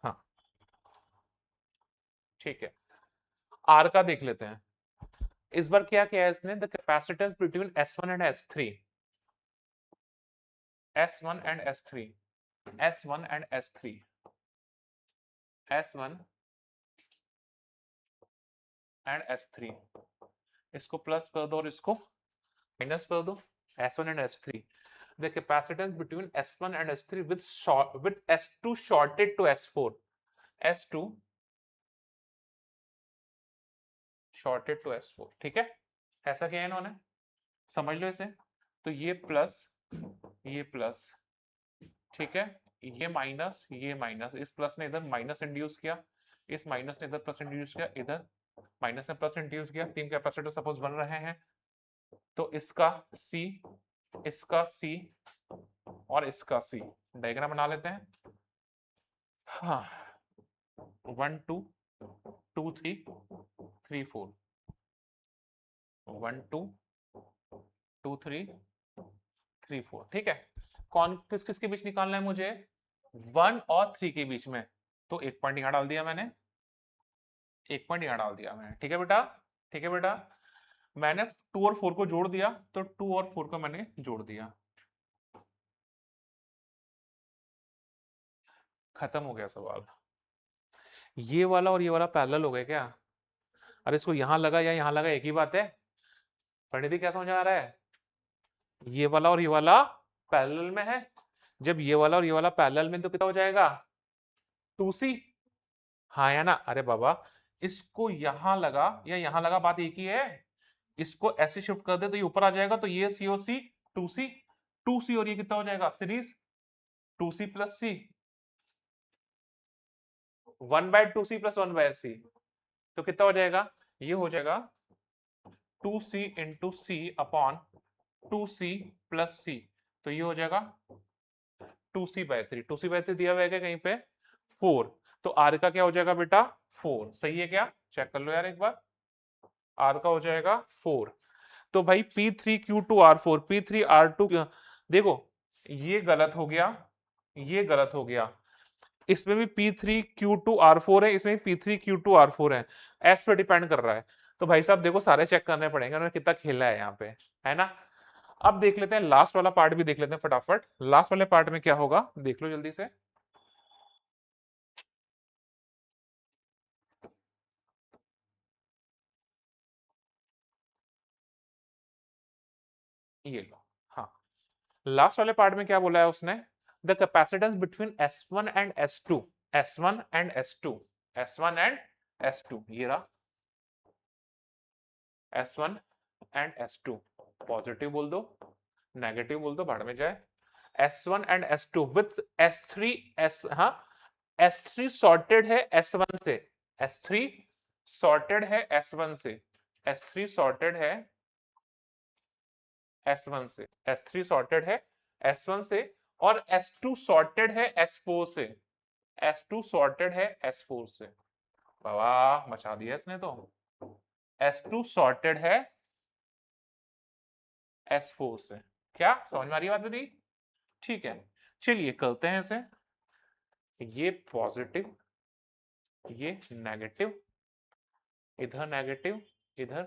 हाँ ठीक है, आर का देख लेते हैं। इस बार क्या किया है इसने, the capacitance between S1 and S3, S1 and S3, S1 and S3, S1 and S3, इसको प्लस कर दो और इसको माइनस कर दो, S1 and S3, the capacitance between S1 and S3 with S2 shorted to S4, S2 shorted to S4, ठीक है, ऐसा किया है इन्होंने, समझ लो इसे, तो ये प्लस, ठीक है, ये माइनस, इस प्लस ने इधर माइनस इंड्यूस किया, इस माइनस ने इधर प्लस इंड्यूस किया, इधर माइनस ने प्लस इंड्यूस किया, तीन कैपेसिटर सपोज बन रहे हैं, तो इसका C, इसका C और इसका C, डायग्राम बना लेते हैं। हाँ 1 2 2 3 3 4, 1 2 2 3 3 4, ठीक है। कौन किस किस के बीच निकालना है मुझे, 1 और 3 के बीच में, तो एक पॉइंट यहां डाल दिया मैंने, एक पॉइंट यहां डाल दिया मैंने, ठीक है बेटा, ठीक है बेटा। मैंने 2 और 4 को जोड़ दिया, तो 2 और 4 को मैंने जोड़ दिया, खत्म हो गया सवाल। ये वाला और ये वाला पैरेलल हो गए क्या? अरे इसको यहां लगा या यहां लगा एक ही बात है, पंडित क्या समझ आ रहा है, ये वाला और ये वाला पैरेलल में है, जब ये वाला और ये वाला पैरेलल में तो कितना हो जाएगा, 2C, हाँ या ना, अरे बाबा इसको यहां लगा या यहां लगा बात एक ही है, इसको ऐसे शिफ्ट कर दे तो ये ऊपर आ जाएगा, तो ये COC 2C, 2C और ये कितना हो जाएगा series 2C plus C, 1/2C plus 1/C, तो कितना हो जाएगा, ये हो जाएगा 2C into C upon 2C plus C, तो ये हो जाएगा 2C/3, 2C/3 दिया हुआ है क्या कहीं पे, 4, तो आर का क्या हो जाएगा बेटा 4, सही है क्या, चेक कर लो यार एक बार, आर का हो जाएगा 4, तो भाई P3Q2R4, P3R2, देखो ये गलत हो गया, ये गलत हो गया, इसमें भी P3Q2R4 है, इसमें भी P3Q2R4 है, एस पे डिपेंड कर रहा है, तो भाई साहब देखो सारे चेक करने पड़ेंगे उन्होंने कितना खेला है यहाँ पे, है ना। अब देख लेते हैं लास्ट वाला पार्ट भी देख लेते हैं फटाफट, लास्ट वाले पार्ट में क्या होगा देख लो जल्दी से, ये लो, हाँ लास्ट वाले पार्ट में क्या बोला है उसने, the capacitance between S1 and S2, S1 and S2, S1 and S2, ये रहा S1 एंड S2, पॉजिटिव बोल दो नेगेटिव बोल दो भाड़ में जाए, S1 and S2 with S3, हाँ S3 सॉर्टेड है S1 से, S3 सॉर्टेड है S1 से, S3 सॉर्टेड है S1 से, S3 सॉर्टेड है S1 से, और S2 सॉर्टेड है S4 से, S2 सॉर्टेड है S4 से, वाह मचा दिया इसने तो, S2 सॉर्टेड है S4 से, क्या समझ में आ रही बात मेरी, ठीक है। चलिए करते हैं इसे, ये पॉजिटिव, ये नेगेटिव, इधर नेगेटिव, इधर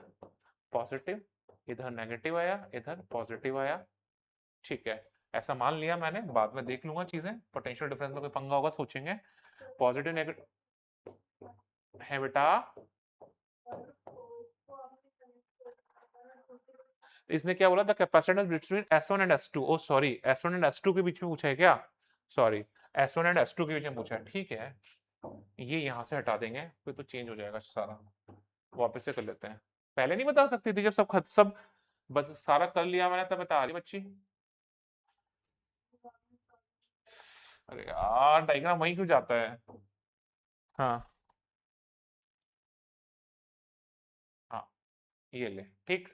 पॉजिटिव, इधर नेगेटिव आया, इधर पॉजिटिव आया, ठीक है, ऐसा मान लिया मैंने, बाद में देख लूंगा चीजें, पोटेंशियल डिफरेंस में कोई पंगा होगा सोचेंगे, पॉजिटिव नेगेटिव है बेटा, इसने क्या बोला, the capacitance between S1 and S2, oh sorry S1 and S2 के बीच में पूछा है क्या, सॉरी S1 एंड S2 के बीच में पूछा है, ठीक है। ये यहाँ से हटा देंगे, फिर तो चेंज हो जाएगा सारा, वापस से कर लेते हैं। पहले नहीं बता सकती थी, जब सब बस सारा कर लिया मैंने तब बता रही बच्ची। अरे यार डायग्राम वहीं क्यों जाता है। हाँ हाँ ये ले, ठीक।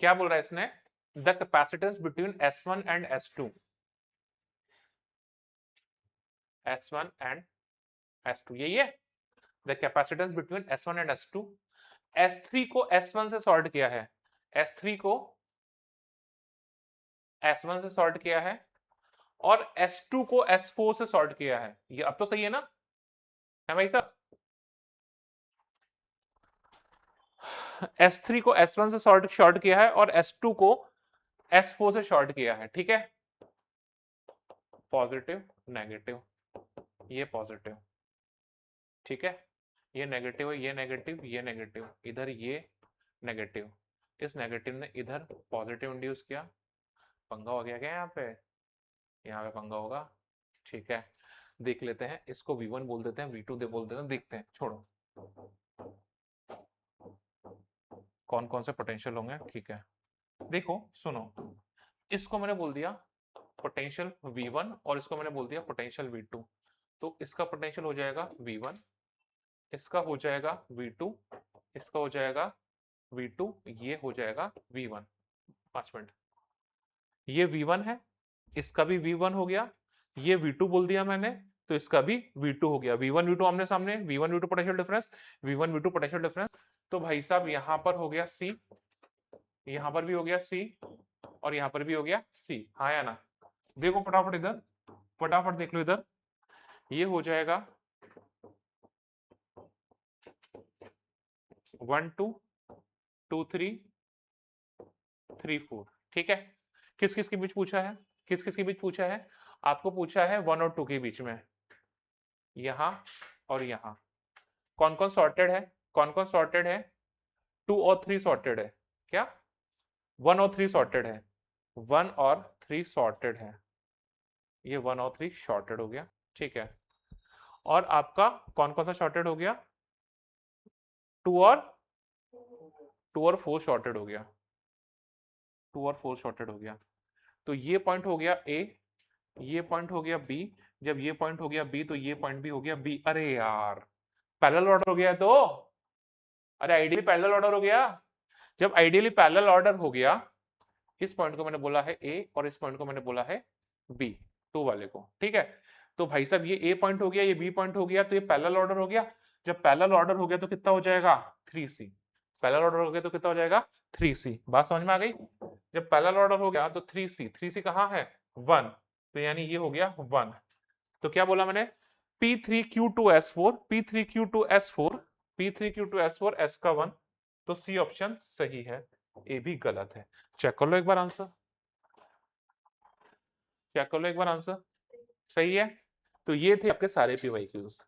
क्या बोल रहा है इसने, the capacitance between S1 and S2, S1 and S2 यही है, the capacitance between S1 and S2। S3 को S1 से सॉर्ट किया है, S3 को S1 से सॉर्ट किया है, और S2 को S4 से सॉर्ट किया है। ये अब तो सही है ना, है भाई साहब। S3 को S1 से शॉर्ट किया है और S2 को S4 से शॉर्ट किया है, ठीक है। पॉजिटिव नेगेटिव, ये पॉजिटिव, ठीक है, ये नेगेटिव है, ये नेगेटिव, ये नेगेटिव, इधर ये नेगेटिव, इस नेगेटिव ने इधर पॉजिटिव इंड्यूस किया, पंगा हो गया क्या यहाँ पे पंगा होगा, ठीक है। देख लेते हैं, इसको V1 बोल देते हैं, V2 दे बोल देते हैं, देखते हैं, छोड़ो कौन कौन से पोटेंशियल होंगे, ठीक है। देखो सुनो, इसको मैंने बोल दिया पोटेंशियल V1 और इसको मैंने बोल दिया पोटेंशियल V2, तो इसका पोटेंशियल हो जाएगा V1, इसका हो जाएगा V2, इसका हो जाएगा V2, ये हो जाएगा V1। 5 मिनट, ये V1 है, इसका भी V1 हो गया, ये V2 बोल दिया मैंने, तो इसका भी V2 हो गया। V1 V2 आमने सामने, V1 V2 potential difference, V1 V2 potential difference. तो भाई साहब यहाँ पर हो गया C, यहाँ पर भी हो गया C, और यहाँ पर भी हो गया C, हाँ या ना। देखो फटाफट इधर, फटाफट देख लो इधर, ये हो जाएगा 1 2 2 3 3 4, ठीक है। किस किस के बीच पूछा है, किस किस के बीच पूछा है, आपको पूछा है 1 और 2 के बीच में, यहाँ और यहाँ। कौन कौन सॉर्टेड है, कौन कौन सॉर्टेड है, 2 और 3 सॉर्टेड है क्या, 1 और 3 सॉर्टेड है, 1 और 3 सॉर्टेड है, ये 1 और 3 शॉर्टेड हो गया, ठीक है। और आपका कौन कौन सा शॉर्टेड हो गया, 2 और 4 शॉर्टेड हो गया, 2 और 4 शॉर्टेड हो गया। तो ये पॉइंट हो गया A, ये पॉइंट हो गया B, जब ये पॉइंट हो गया B तो ये पॉइंट भी हो गया B। अरे यार पैरेलल ऑर्डर हो गया, तो अरे आइडियली पैरेलल ऑर्डर हो गया। जब आइडियली पैरेलल ऑर्डर हो गया, इस पॉइंट को मैंने बोला है A और इस पॉइंट को मैंने बोला है B, 2 वाले को, ठीक है। तो भाई साहब ये A पॉइंट हो गया, ये B पॉइंट हो गया, तो ये पैरेलल ऑर्डर हो गया। जब पैरेलल ऑर्डर हो गया तो कितना हो जाएगा 3C, पैरेलल ऑर्डर हो गया तो कितना हो जाएगा 3C। बात समझ में आ गई। जब पैरेलल ऑर्डर हो गया तो 3C, 3C कहाँ है 1, तो यानी ये हो गया 1। तो क्या बोला मैंने, P3Q2S4, P3Q2S4, P3Q2S4 S का 1, तो C ऑप्शन सही है, ए भी गलत है। चेक कर लो एक बार आंसर, चेक कर लो एक बार आंसर, सही है। तो ये थे आपके सारे PYQs।